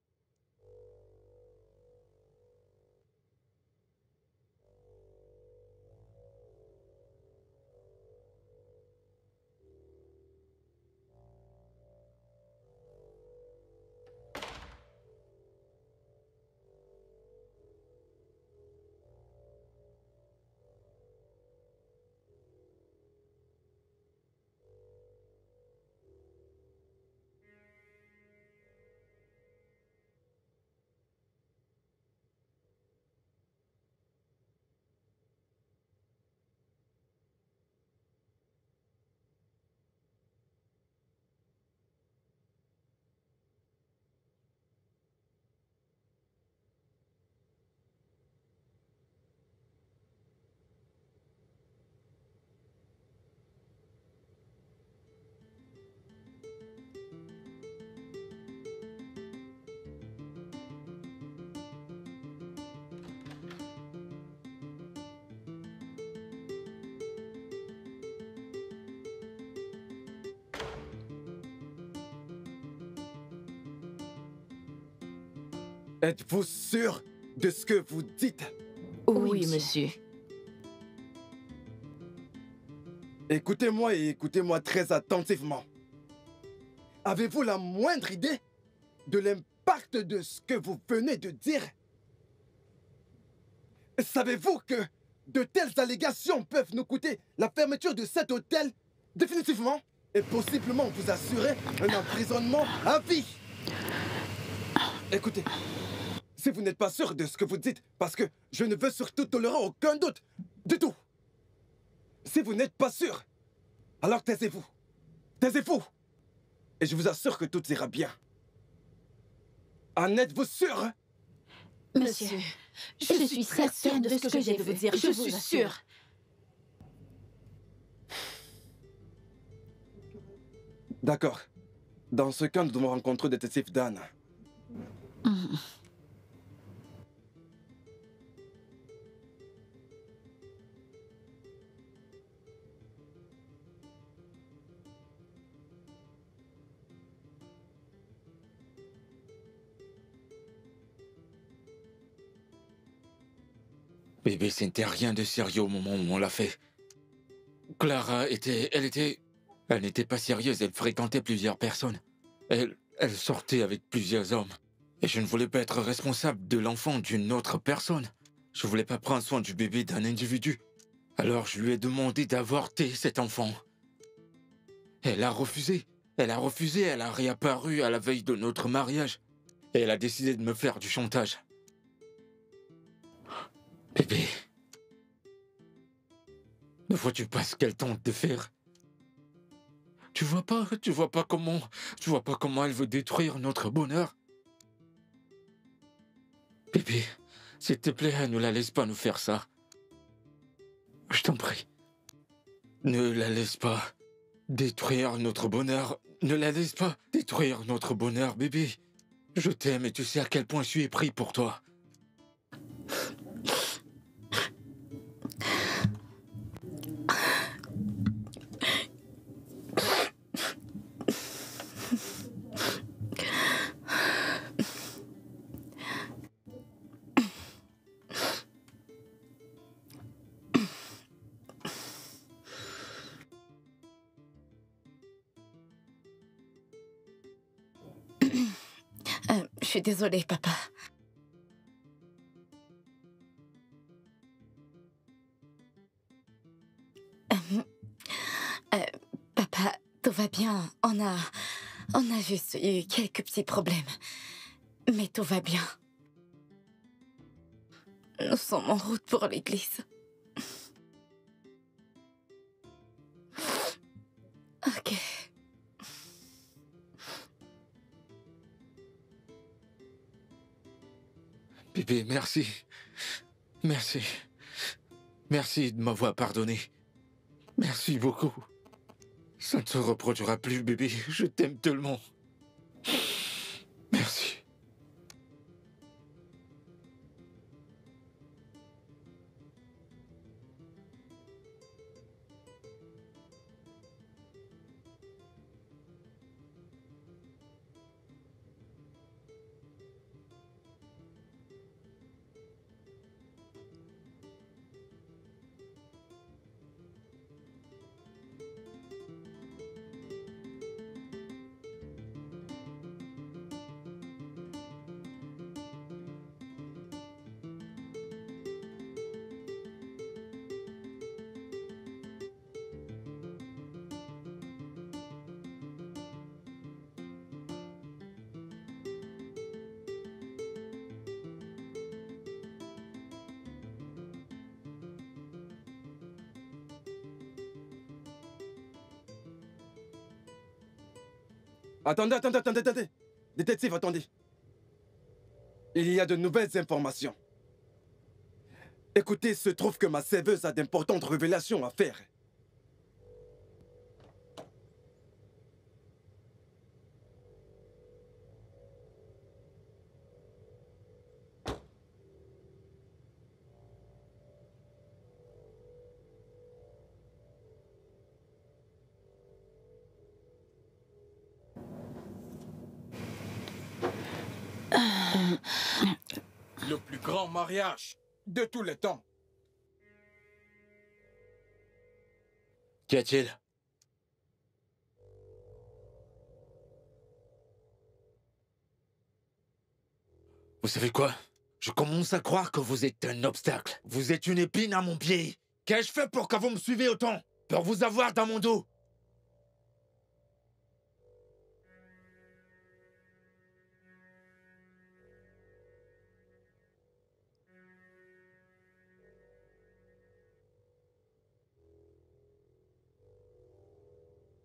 Êtes-vous sûr de ce que vous dites? Oui, monsieur. Écoutez-moi et écoutez-moi très attentivement. Avez-vous la moindre idée de l'impact de ce que vous venez de dire? Savez-vous que de telles allégations peuvent nous coûter la fermeture de cet hôtel définitivement et possiblement vous assurer un emprisonnement à vie? Écoutez, si vous n'êtes pas sûr de ce que vous dites, parce que je ne veux surtout tolérer aucun doute du tout. Si vous n'êtes pas sûr, alors taisez-vous. Taisez-vous. Et je vous assure que tout ira bien. En êtes-vous sûr? Monsieur, je suis certaine de ce que j'ai de vous dire. Je suis sûre. D'accord. Dans ce cas, nous devons rencontrer le détective Dan. Bébé, c'était rien de sérieux au moment où on l'a fait. Clara elle n'était pas sérieuse, elle fréquentait plusieurs personnes. Elle sortait avec plusieurs hommes. Et je ne voulais pas être responsable de l'enfant d'une autre personne. Je voulais pas prendre soin du bébé d'un individu. Alors je lui ai demandé d'avorter cet enfant. Elle a refusé. Elle a réapparu à la veille de notre mariage. Et elle a décidé de me faire du chantage. Bébé, ne vois-tu pas ce qu'elle tente de faire? Tu vois pas comment elle veut détruire notre bonheur? Bébé, s'il te plaît, ne la laisse pas nous faire ça. Je t'en prie. Ne la laisse pas détruire notre bonheur. Ne la laisse pas détruire notre bonheur, bébé. Je t'aime et tu sais à quel point je suis pris pour toi. Je suis désolée, papa. Papa, tout va bien. On a juste eu quelques petits problèmes. Mais tout va bien. Nous sommes en route pour l'église. Ok. Bébé, merci. Merci. Merci de m'avoir pardonné. Merci beaucoup. Ça ne se reproduira plus, bébé. Je t'aime tellement. Merci. Attendez. Détective, attendez. Il y a de nouvelles informations. Écoutez, se trouve que ma serveuse a d'importantes révélations à faire. grand mariage de tous les temps. Qu'y a-t-il? Vous savez quoi? Je commence à croire que vous êtes un obstacle. Vous êtes une épine à mon pied. Qu'ai-je fait pour que vous me suivez autant? Pour vous avoir dans mon dos?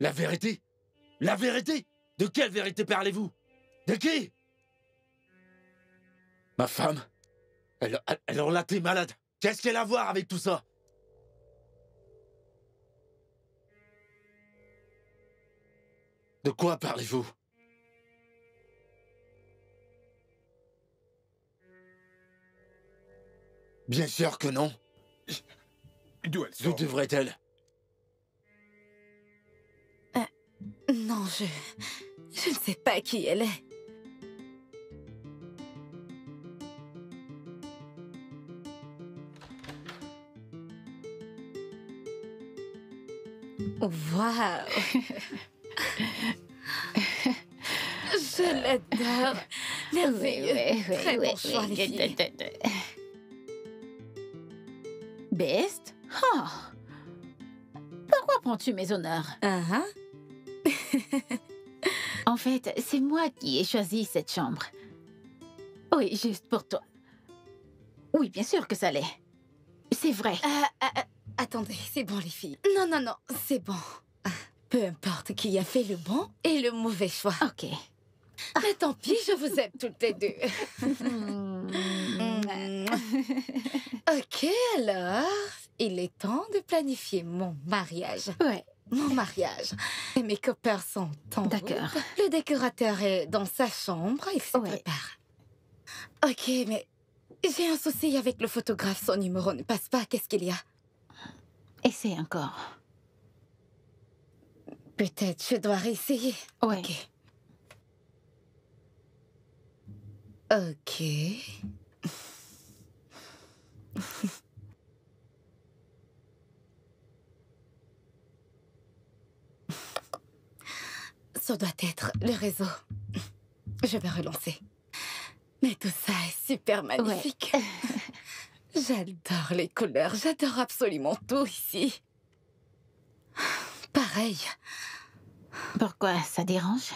La vérité? La vérité? De quelle vérité parlez-vous? De qui? Ma femme? Elle en a été malade. Qu'est-ce qu'elle a à voir avec tout ça? De quoi parlez-vous? Bien sûr que non. D'où elle D'où sort? devrait-elle? Non, je ne sais pas qui elle est. Waouh! Je l'adore. Merveilleux. Très bon choix, les filles. Best? Oh. Pourquoi prends-tu mes honneurs? En fait, c'est moi qui ai choisi cette chambre. Oui, juste pour toi. Oui, bien sûr que ça l'est. C'est vrai. Attendez, c'est bon, les filles. Non, non, non, c'est bon. Peu importe qui a fait le bon et le mauvais choix. Ok. Mais tant pis, je vous aime toutes les deux. Ok, alors, il est temps de planifier mon mariage. Ouais. Mon mariage. Et mes copains sont en D'accord. route. Le décorateur est dans sa chambre, il se prépare. Ok, mais j'ai un souci avec le photographe, son numéro ne passe pas, qu'est-ce qu'il y a? Essaie encore. Peut-être je dois réessayer. Ouais. Ok. Ça doit être le réseau. Je vais relancer. Mais tout ça est super magnifique. J'adore les couleurs, j'adore absolument tout ici. Pareil. Pourquoi ça dérange?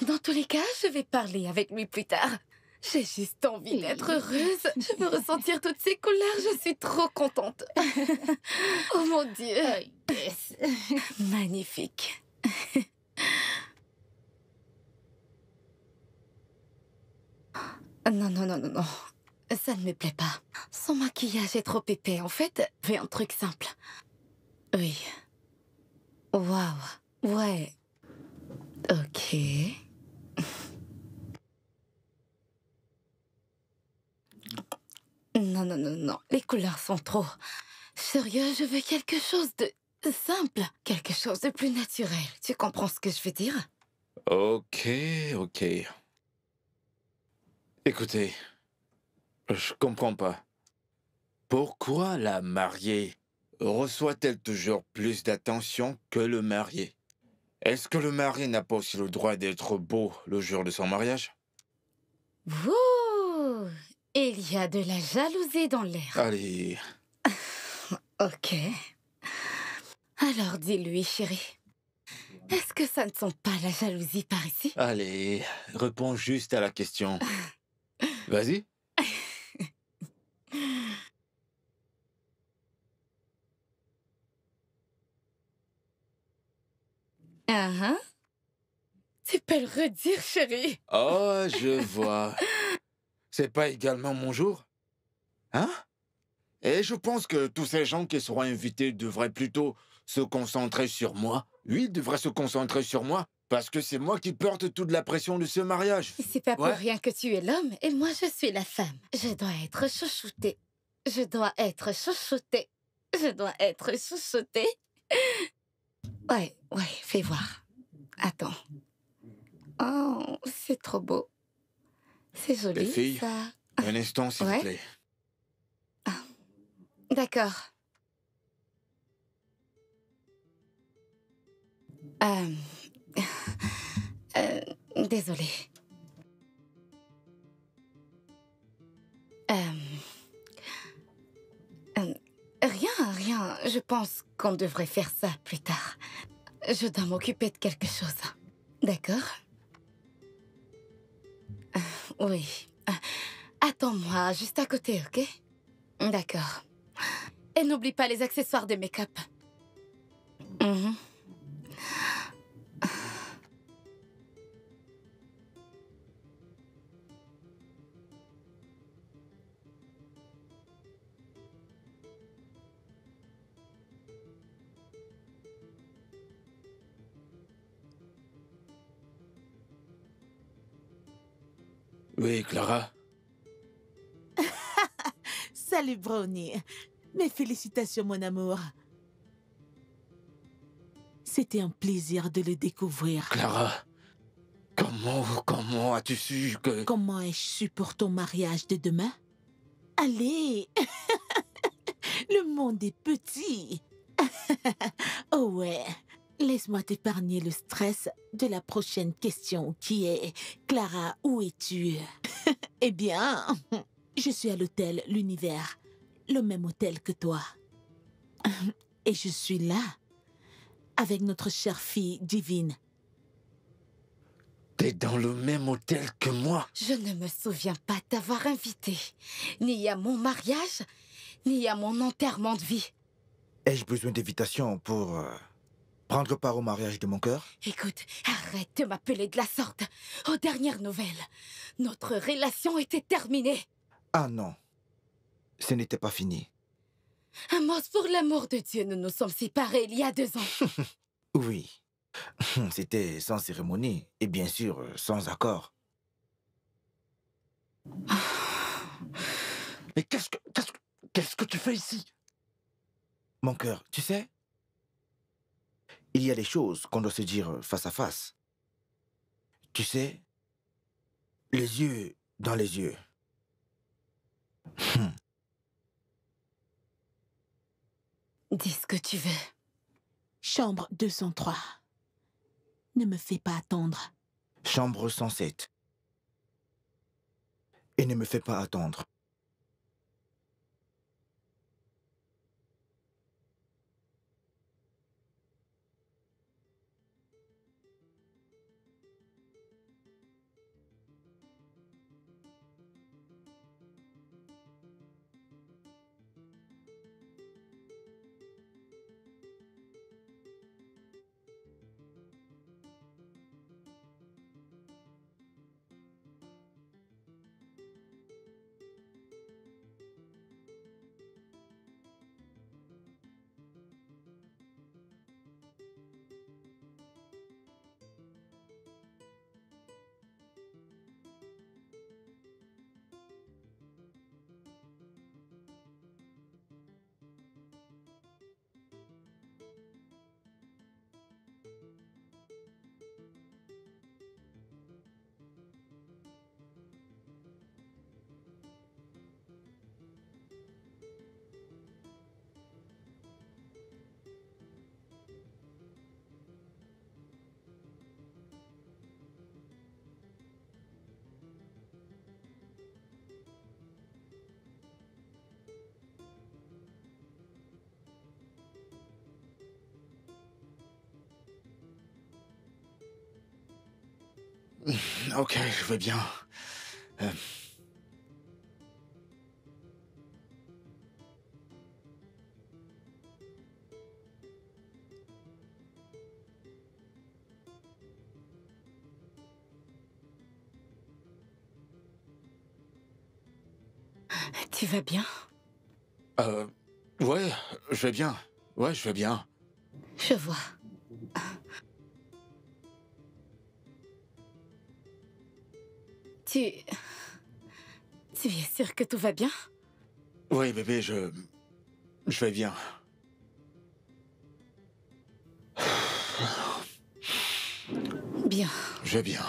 Dans tous les cas, je vais parler avec lui plus tard. J'ai juste envie d'être heureuse. Je veux ressentir toutes ces couleurs. Je suis trop contente. Oh mon Dieu. Magnifique. Non, non, non, non, non. Ça ne me plaît pas. Son maquillage est trop épais. En fait, fais un truc simple. Oui. Waouh. Ouais. Ok. Non, non, non, non. Les couleurs sont trop... Sérieux, je veux quelque chose de simple. Quelque chose de plus naturel. Tu comprends ce que je veux dire? Ok, ok. Écoutez, je comprends pas. Pourquoi la mariée reçoit-elle toujours plus d'attention que le marié? Est-ce que le marié n'a pas aussi le droit d'être beau le jour de son mariage? Wouh! Il y a de la jalousie dans l'air. Allez. Ok. Alors dis-lui, chérie. Est-ce que ça ne sent pas la jalousie par ici? Allez, réponds juste à la question. Vas-y. Tu peux le redire, chérie. Oh, je vois. C'est pas également mon jour? Hein? Et je pense que tous ces gens qui seront invités devraient plutôt se concentrer sur moi. Oui, ils devraient se concentrer sur moi, parce que c'est moi qui porte toute la pression de ce mariage. C'est pas pour rien que tu es l'homme et moi je suis la femme. Je dois être chouchoutée. Je dois être chouchoutée. Je dois être chouchoutée. Ouais, fais voir. Attends. Oh, c'est trop beau. C'est joli, Belle fille, ça. un instant, s'il Ouais. vous plaît. D'accord. Euh... Désolée. Rien. Je pense qu'on devrait faire ça plus tard. Je dois m'occuper de quelque chose. D'accord? Oui. Attends-moi, juste à côté, ok? D'accord. Et n'oublie pas les accessoires de make-up. Mhm. Oui, Clara. Salut, Brownie. Mes félicitations, mon amour. C'était un plaisir de le découvrir. Clara, comment as-tu su que... Comment ai-je su pour ton mariage de demain? Allez! Le monde est petit. Oh ouais. Laisse-moi t'épargner le stress de la prochaine question qui est « Clara, où es-tu » Eh bien, je suis à l'hôtel L'Univers, le même hôtel que toi. Et je suis là, avec notre chère fille divine. T'es dans le même hôtel que moi? Je ne me souviens pas t'avoir invité, ni à mon mariage, ni à mon enterrement de vie. Ai-je besoin d'invitation pour prendre part au mariage de mon cœur? Écoute, arrête de m'appeler de la sorte. Aux dernières nouvelles, notre relation était terminée. Ah non, ce n'était pas fini. Amos, pour l'amour de Dieu, nous nous sommes séparés il y a 2 ans. Oui, c'était sans cérémonie et bien sûr sans accord. Mais qu'est-ce que tu fais ici? Mon cœur, tu sais, il y a des choses qu'on doit se dire face à face. Tu sais, les yeux dans les yeux. Dis ce que tu veux. Chambre 203. Ne me fais pas attendre. Chambre 107. Et ne me fais pas attendre. Ok, je vais bien. Tu vas bien? Ouais, je vais bien. Ouais, je vais bien. Je vois. Tu es sûr que tout va bien? Oui, bébé, je vais bien. Bien. Je vais bien.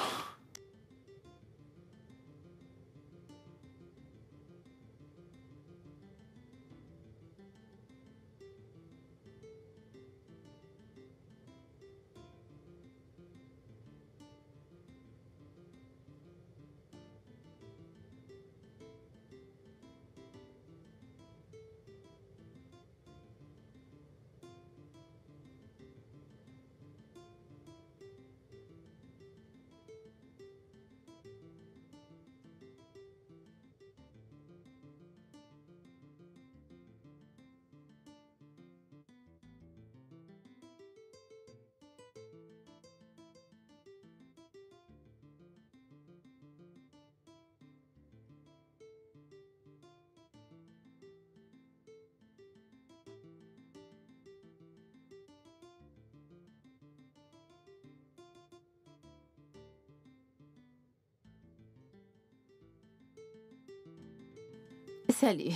Salut.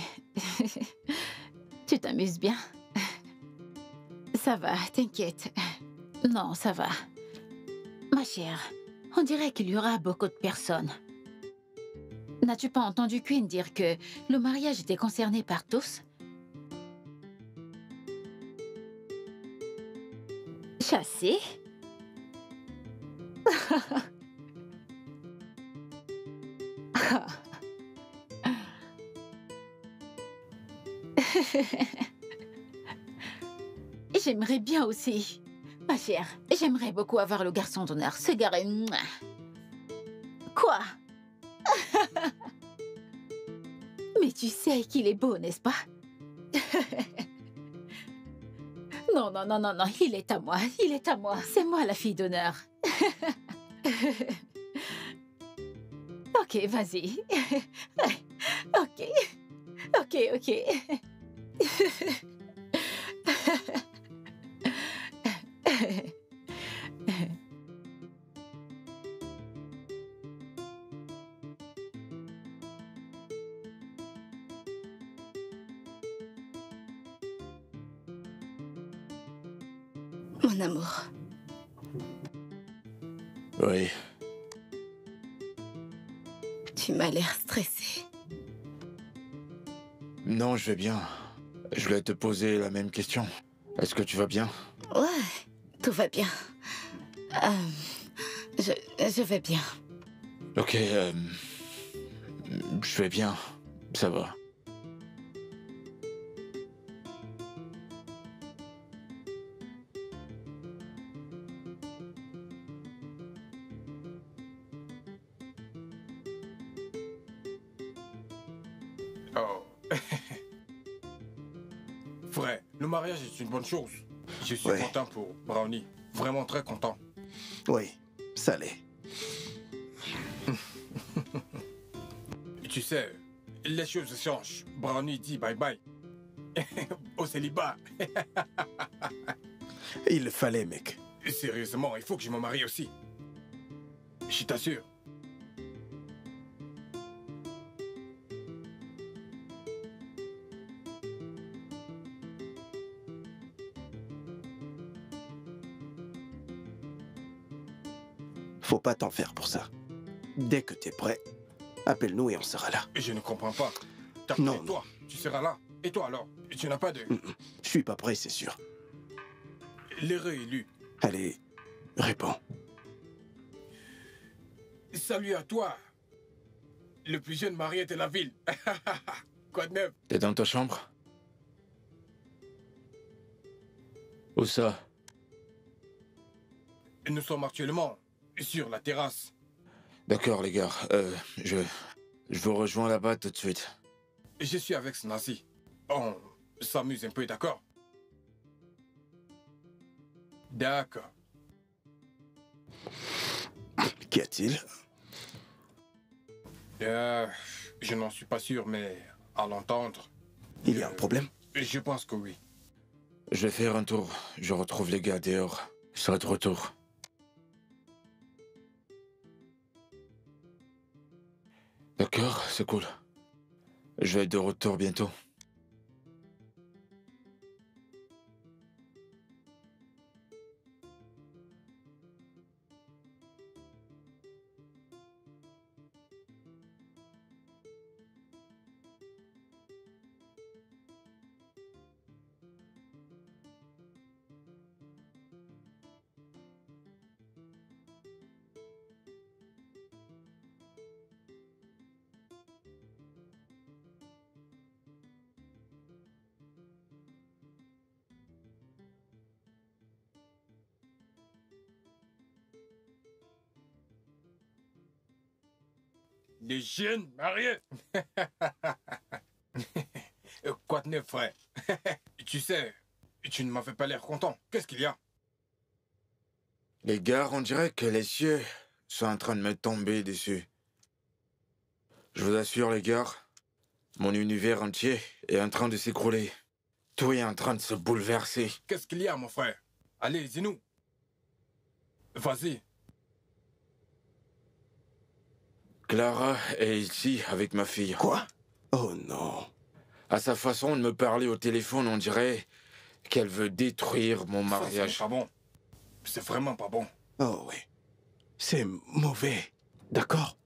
Tu t'amuses bien? Ça va, t'inquiète. Non, ça va. Ma chère, on dirait qu'il y aura beaucoup de personnes. N'as-tu pas entendu Queen dire que le mariage était concerné par tous? Chassé? J'aimerais bien aussi. Ma chère, j'aimerais beaucoup avoir le garçon d'honneur. Ce gars est... Quoi? Mais tu sais qu'il est beau, n'est-ce pas? Non, non, non, non, non, il est à moi, il est à moi. C'est moi la fille d'honneur. Ok, vas-y. Ok, ok, ok. Mon amour. Oui. Tu m'as l'air stressée. Non, je vais bien. Je voulais te poser la même question. Est-ce que tu vas bien? Ouais, tout va bien. Je vais bien. Ok, je vais bien. Ça va. Oh. Frère, le mariage est une bonne chose. Je suis Ouais. content pour Brownie. Vraiment très content. Oui, ça l'est. Tu sais, les choses changent. Brownie dit bye bye. Au célibat. Il le fallait, mec. Sérieusement, il faut que je me marie aussi. Je t'assure. Faut pas t'en faire pour ça. Dès que t'es prêt, appelle-nous et on sera là. Je ne comprends pas. Non, Toi, tu seras là. Et toi alors? Tu n'as pas de... Je suis pas prêt, c'est sûr. L'heureux élu. Allez, réponds. Salut à toi. Le plus jeune marié de la ville. Quoi de neuf? T'es dans ta chambre? Où ça? Nous sommes actuellement sur la terrasse. D'accord, les gars. Je vous rejoins là-bas tout de suite. Je suis avec Snazi. On s'amuse un peu, d'accord? D'accord. Qu'y a-t-il? Je n'en suis pas sûr, mais à l'entendre... Il y a un problème? Je pense que oui. Je vais faire un tour. Je retrouve les gars dehors. Je serai de retour. D'accord, c'est cool. Je vais être de retour bientôt. Les jeunes mariés. Quoi de neuf, frère? Tu sais, tu ne m'as fait pas l'air content. Qu'est-ce qu'il y a? Les gars, on dirait que les cieux sont en train de me tomber dessus. Je vous assure, les gars, mon univers entier est en train de s'écrouler. Tout est en train de se bouleverser. Qu'est-ce qu'il y a, mon frère? Allez, dis-nous. Vas-y. Clara est ici avec ma fille. Quoi? Oh non. À sa façon de me parler au téléphone, on dirait qu'elle veut détruire mon mariage. C'est pas bon. C'est vraiment pas bon. Oh oui. C'est mauvais. D'accord?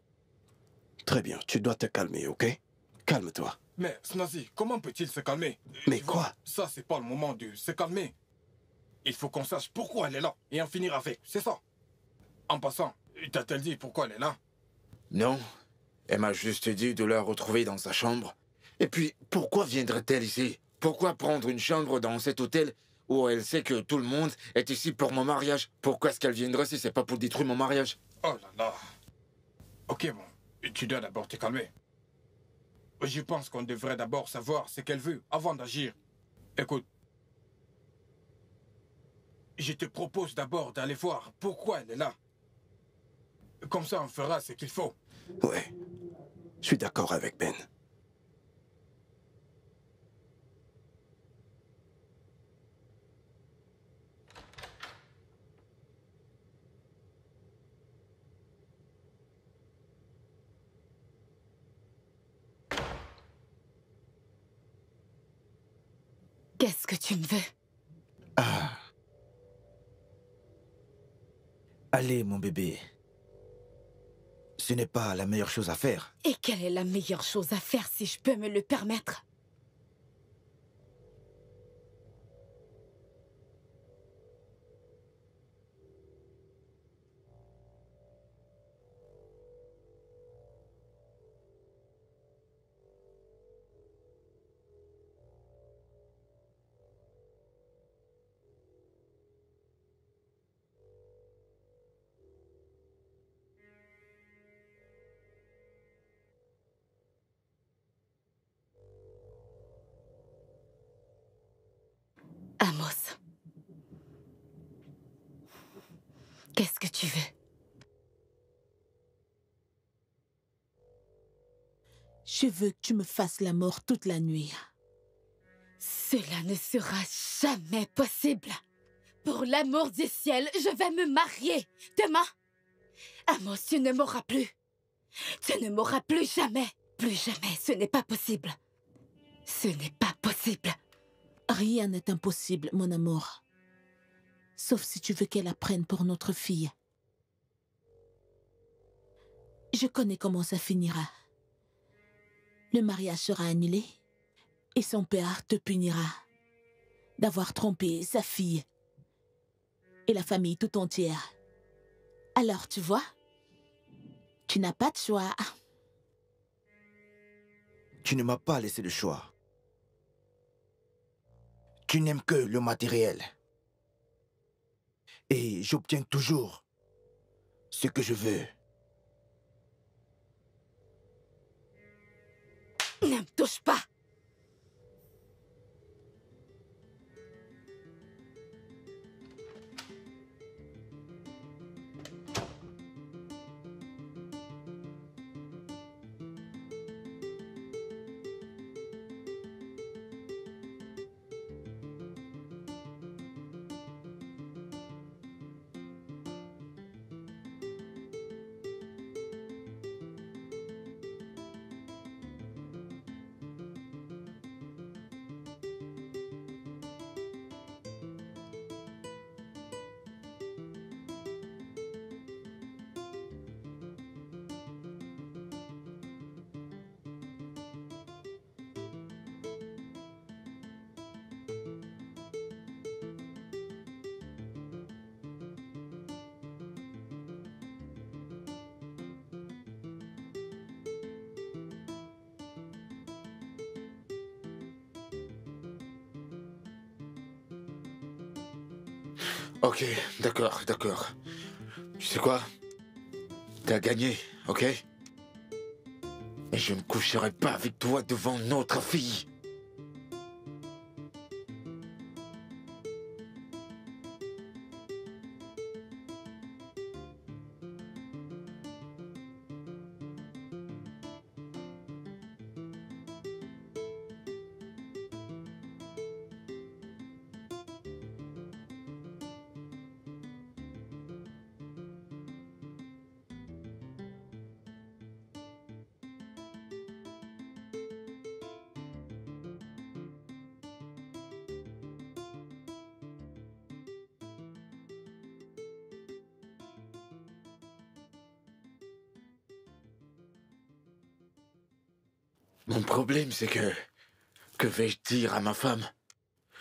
Très bien, tu dois te calmer, ok? Calme-toi. Mais, Snazi, comment peut-il se calmer? Mais Tu vois, quoi? Ça, c'est pas le moment de se calmer. Il faut qu'on sache pourquoi elle est là et en finir avec, c'est ça. En passant, t'a-t-elle dit pourquoi elle est là? Non, elle m'a juste dit de la retrouver dans sa chambre. Et puis, pourquoi viendrait-elle ici? Pourquoi prendre une chambre dans cet hôtel où elle sait que tout le monde est ici pour mon mariage? Pourquoi est-ce qu'elle viendrait si c'est pas pour détruire mon mariage? Oh là là. Ok, bon, tu dois d'abord te calmer. Je pense qu'on devrait d'abord savoir ce qu'elle veut avant d'agir. Écoute, je te propose d'abord d'aller voir pourquoi elle est là. Comme ça, on fera ce qu'il faut. Ouais. Je suis d'accord avec Ben. Qu'est-ce que tu me veux? Ah. Allez, mon bébé. Ce n'est pas la meilleure chose à faire. Et quelle est la meilleure chose à faire si je peux me le permettre? Amos. Qu'est-ce que tu veux? Je veux que tu me fasses la mort toute la nuit. Cela ne sera jamais possible. Pour l'amour du ciel, je vais me marier demain. Amos, tu ne m'auras plus. Tu ne m'auras plus jamais. Plus jamais, ce n'est pas possible. Ce n'est pas possible. Rien n'est impossible, mon amour. Sauf si tu veux qu'elle apprenne pour notre fille. Je connais comment ça finira. Le mariage sera annulé et son père te punira d'avoir trompé sa fille et la famille tout entière. Alors, tu vois, tu n'as pas de choix. Tu ne m'as pas laissé le choix. Tu n'aimes que le matériel. Et j'obtiens toujours ce que je veux. Ne me touche pas. Ok, d'accord, d'accord. Tu sais quoi? T'as gagné, ok? Mais je ne coucherai pas avec toi devant notre fille. Mon problème, c'est que... Que vais-je dire à ma femme?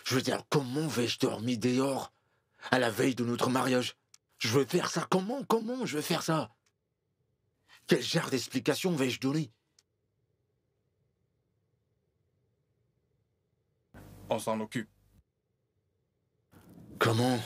Je veux dire, comment vais-je dormir dehors à la veille de notre mariage? Je veux faire ça. Comment je vais faire ça? Quel genre d'explication vais-je donner? On s'en occupe. Comment?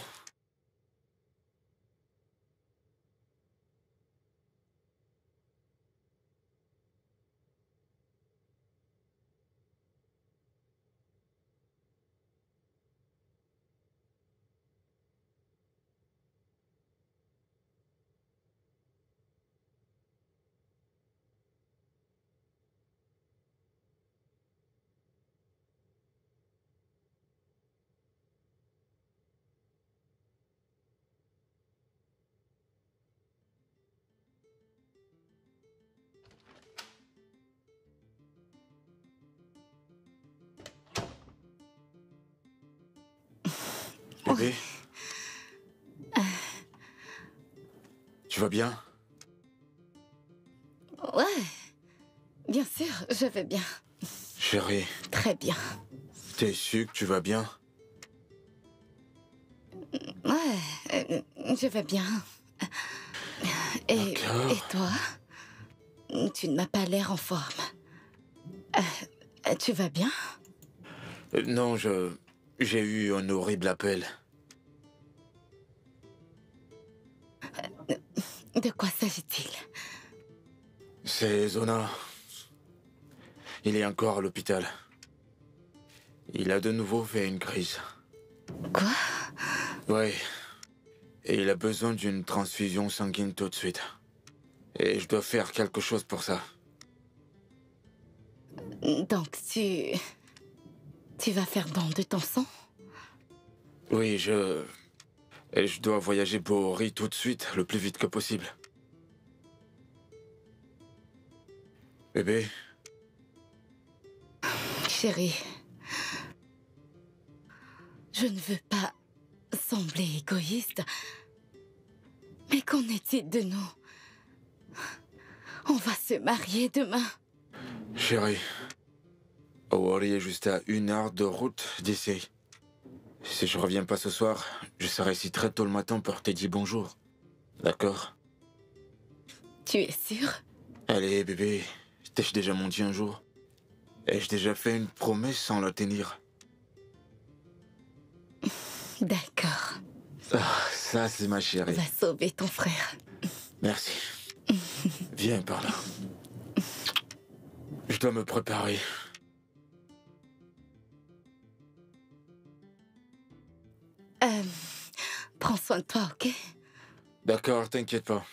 Bébé? Tu vas bien? Ouais, bien sûr, je vais bien. Chérie, Très bien. t'es sûr que tu vas bien? Ouais, je vais bien. Et D'accord. toi? Tu ne m'as pas l'air en forme. Tu vas bien? Non, j'ai eu un horrible appel. De quoi s'agit-il? C'est Zona. Il est encore à l'hôpital. Il a de nouveau fait une crise. Quoi? Ouais. Et il a besoin d'une transfusion sanguine tout de suite. Et je dois faire quelque chose pour ça. Donc tu vas faire don de ton sang? Oui, Et je dois voyager pour Ri tout de suite, le plus vite que possible. Bébé? Chérie, je ne veux pas sembler égoïste, mais qu'en est-il de nous? On va se marier demain. Chérie, Owari est juste à 1 heure de route d'ici. Si je reviens pas ce soir, je serai ici très tôt le matin pour te dire bonjour. D'accord? Tu es sûr? Allez, bébé, t'ai-je déjà menti un jour? Ai-je déjà fait une promesse sans la tenir? D'accord. Ah, ça, c'est ma chérie. Va sauver ton frère. Merci. Viens par là. Je dois me préparer. Prends soin de toi, ok? D'accord, t'inquiète pas.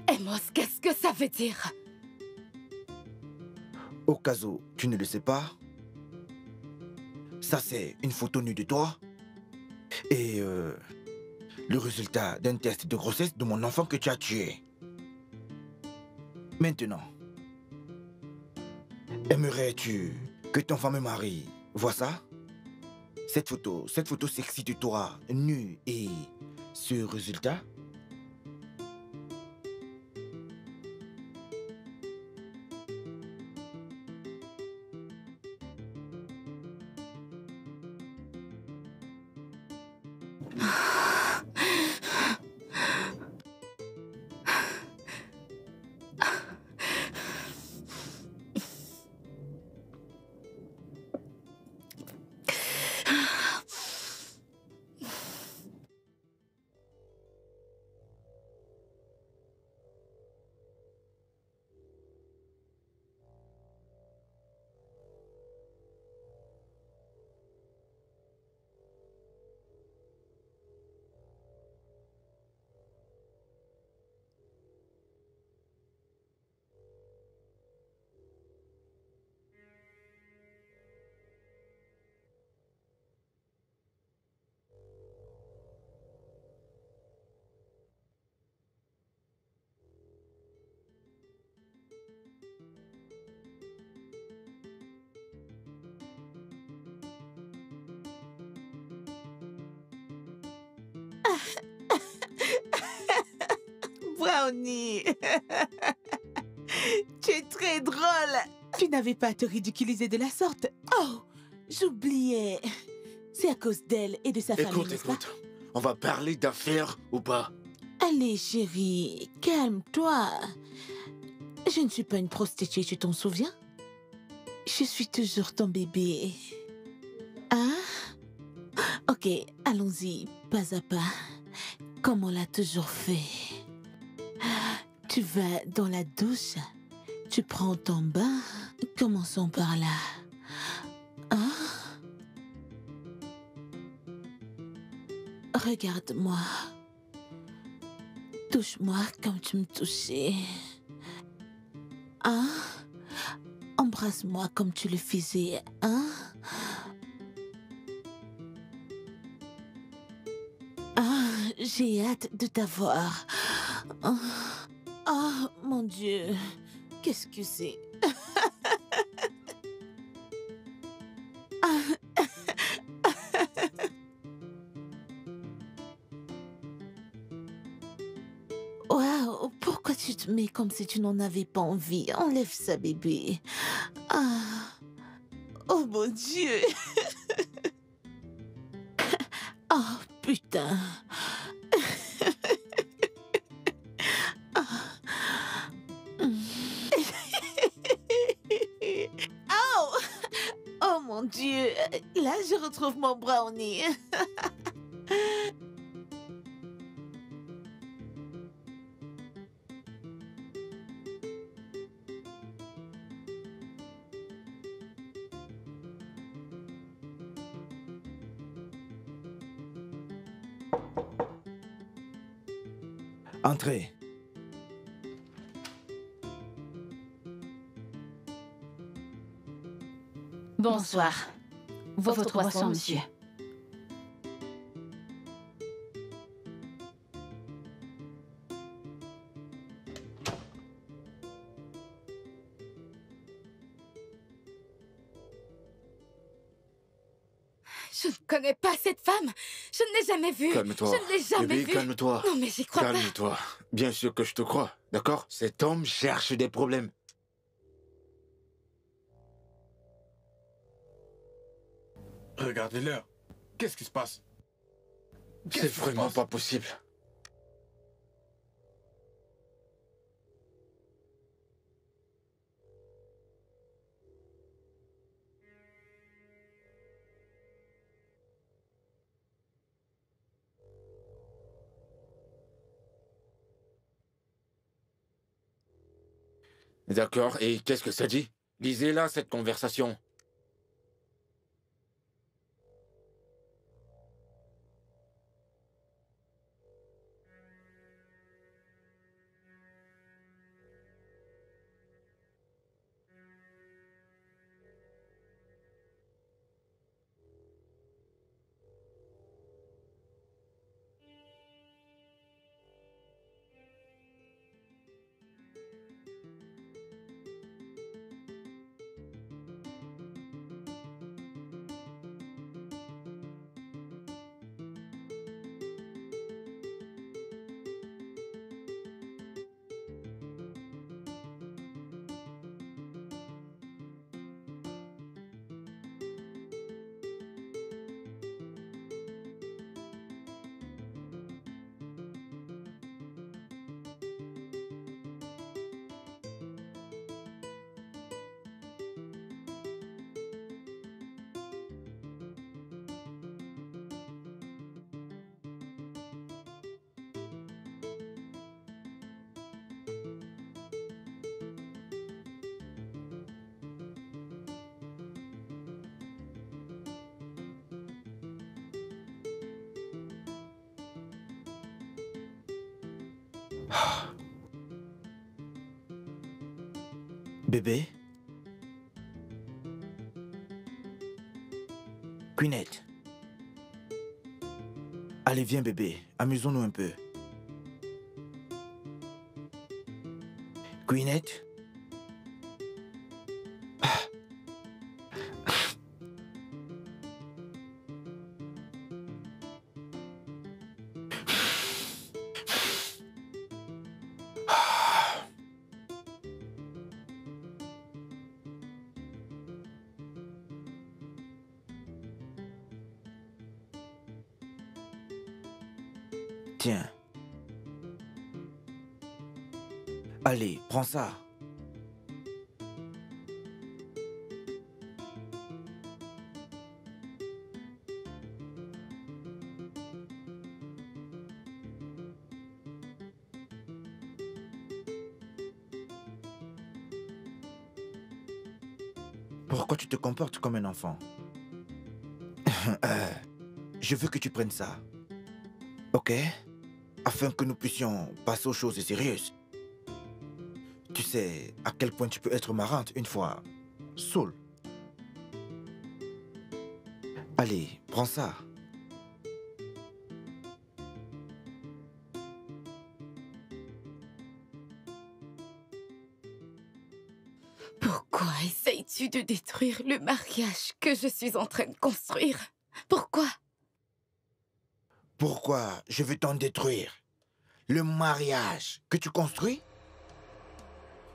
Amos, qu'est-ce que ça veut dire? Au cas où tu ne le sais pas, ça c'est une photo nue de toi et le résultat d'un test de grossesse de mon enfant que tu as tué. Maintenant, aimerais-tu que ton fameux mari voit ça? Cette photo sexy de toi, nue et ce résultat? Brownie, tu es très drôle. Tu n'avais pas à te ridiculiser de la sorte. Oh, j'oubliais. C'est à cause d'elle et de sa famille, n'est-ce pas? Écoute. On va parler d'affaires ou pas? Allez, chérie, calme-toi. Je ne suis pas une prostituée, tu t'en souviens? Je suis toujours ton bébé. Hein? Ok, allons-y, pas à pas, comme on l'a toujours fait. Tu vas dans la douche, tu prends ton bain. Commençons par là. Hein? Regarde-moi. Touche-moi comme tu me touchais. Hein? Embrasse-moi comme tu le faisais. Hein? Ah, j'ai hâte de t'avoir. Oh, mon Dieu. Qu'est-ce que c'est? Waouh, pourquoi tu te mets comme si tu n'en avais pas envie? Enlève ça, bébé. Ah. Oh mon Dieu. Oh, putain. Oh! Oh mon Dieu. Là, je retrouve mon brownie. Entrez. Bonsoir. Votre boisson, monsieur. Je ne connais pas cette femme. Je ne l'ai jamais vue. Calme-toi. Je ne l'ai jamais Bébé, vue. calme-toi. Non, mais j'y crois pas. Calme-toi. Bien sûr que je te crois, d'accord? Cet homme cherche des problèmes. Regardez l'heure. Qu'est-ce qui se passe? C'est vraiment pas possible. D'accord, et qu'est-ce que ça dit? Lisez-la, cette conversation. Bébé? Queenette. Allez, viens bébé, amusons-nous un peu. Queenette? Tiens. Allez, prends ça. Pourquoi tu te comportes comme un enfant? Je veux que tu prennes ça. Ok? Afin que nous puissions passer aux choses sérieuses. Tu sais à quel point tu peux être marrante une fois saoul. Allez, prends ça. Pourquoi essayes-tu de détruire le mariage que je suis en train de construire? Pourquoi? Pourquoi je veux t'en détruire? Le mariage que tu construis?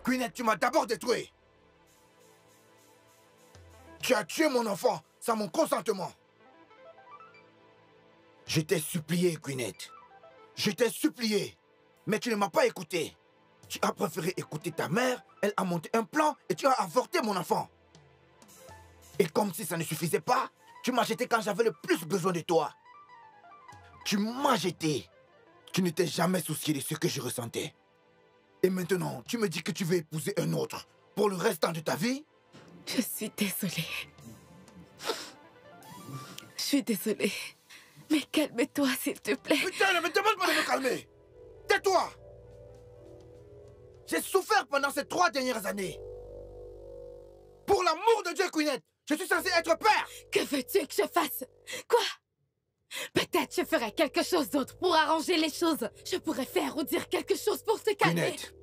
Queenette, tu m'as d'abord détruit. Tu as tué mon enfant sans mon consentement. Je t'ai supplié, Queenette. Je t'ai supplié. Mais tu ne m'as pas écouté. Tu as préféré écouter ta mère. Elle a monté un plan et tu as avorté mon enfant. Et comme si ça ne suffisait pas, tu m'as jeté quand j'avais le plus besoin de toi. Tu m'as jeté. Tu ne t'es jamais soucié de ce que je ressentais. Et maintenant, tu me dis que tu veux épouser un autre pour le restant de ta vie? Je suis désolée. Je suis désolée. Mais calme-toi, s'il te plaît. Putain, ne me demande pas de me calmer. Tais-toi. J'ai souffert pendant ces 3 dernières années. Pour l'amour de Dieu, Queenette, je suis censé être père. Que veux-tu que je fasse? Quoi? Peut-être je ferai quelque chose d'autre pour arranger les choses. Je pourrais faire ou dire quelque chose pour te calmer. Queenette,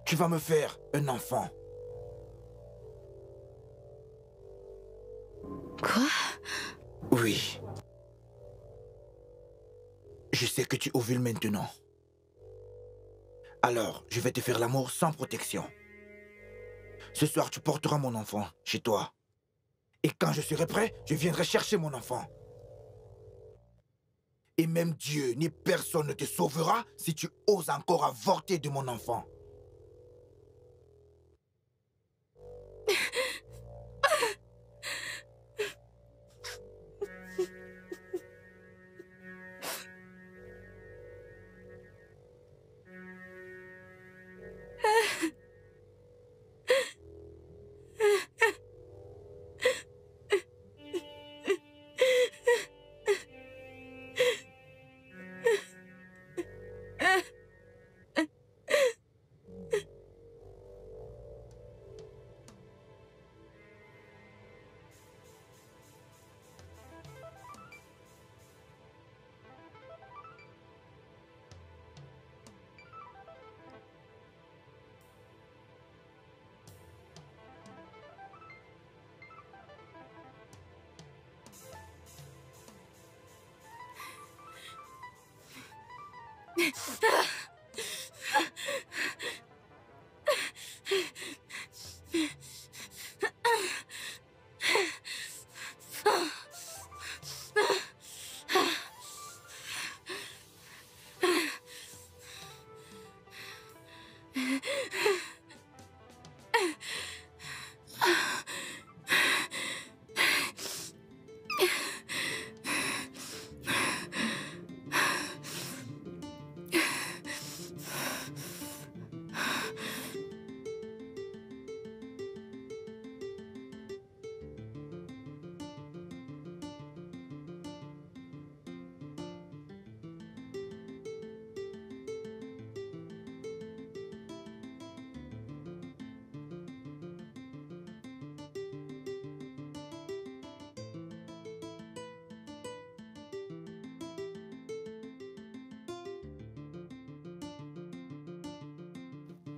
tu vas me faire un enfant. Quoi? Oui. Je sais que tu ovules maintenant. Alors, je vais te faire l'amour sans protection. Ce soir, tu porteras mon enfant chez toi. Et quand je serai prêt, je viendrai chercher mon enfant. Et même Dieu ni personne ne te sauvera si tu oses encore avorter de mon enfant.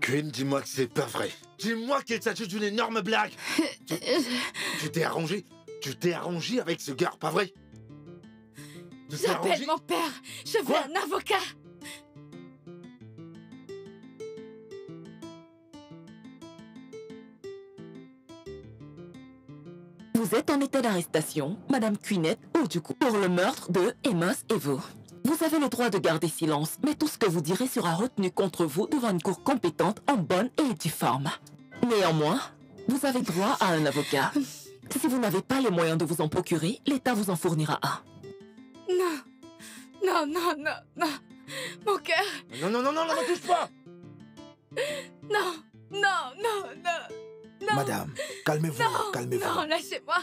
Queen, dis-moi que c'est pas vrai. Dis-moi qu'il s'agit d'une énorme blague. Tu t'es arrangé. Tu t'es arrangé avec ce gars, pas vrai? Tu t'es J'appelle arrangé? mon père. Je veux Quoi? un avocat. Vous êtes en état d'arrestation, Madame Queenette Ojukwu, pour le meurtre de Amos Evo. Vous avez le droit de garder silence, mais tout ce que vous direz sera retenu contre vous devant une cour compétente en bonne et due forme. Néanmoins, vous avez droit à un avocat. Si vous n'avez pas les moyens de vous en procurer, l'État vous en fournira un. Non. Non, non, non, non. Mon cœur. Non, non, non, non, ne me touche pas! Non, non, non, non. Non. Madame, calmez-vous, Non, calmez-vous. non, lâchez-moi.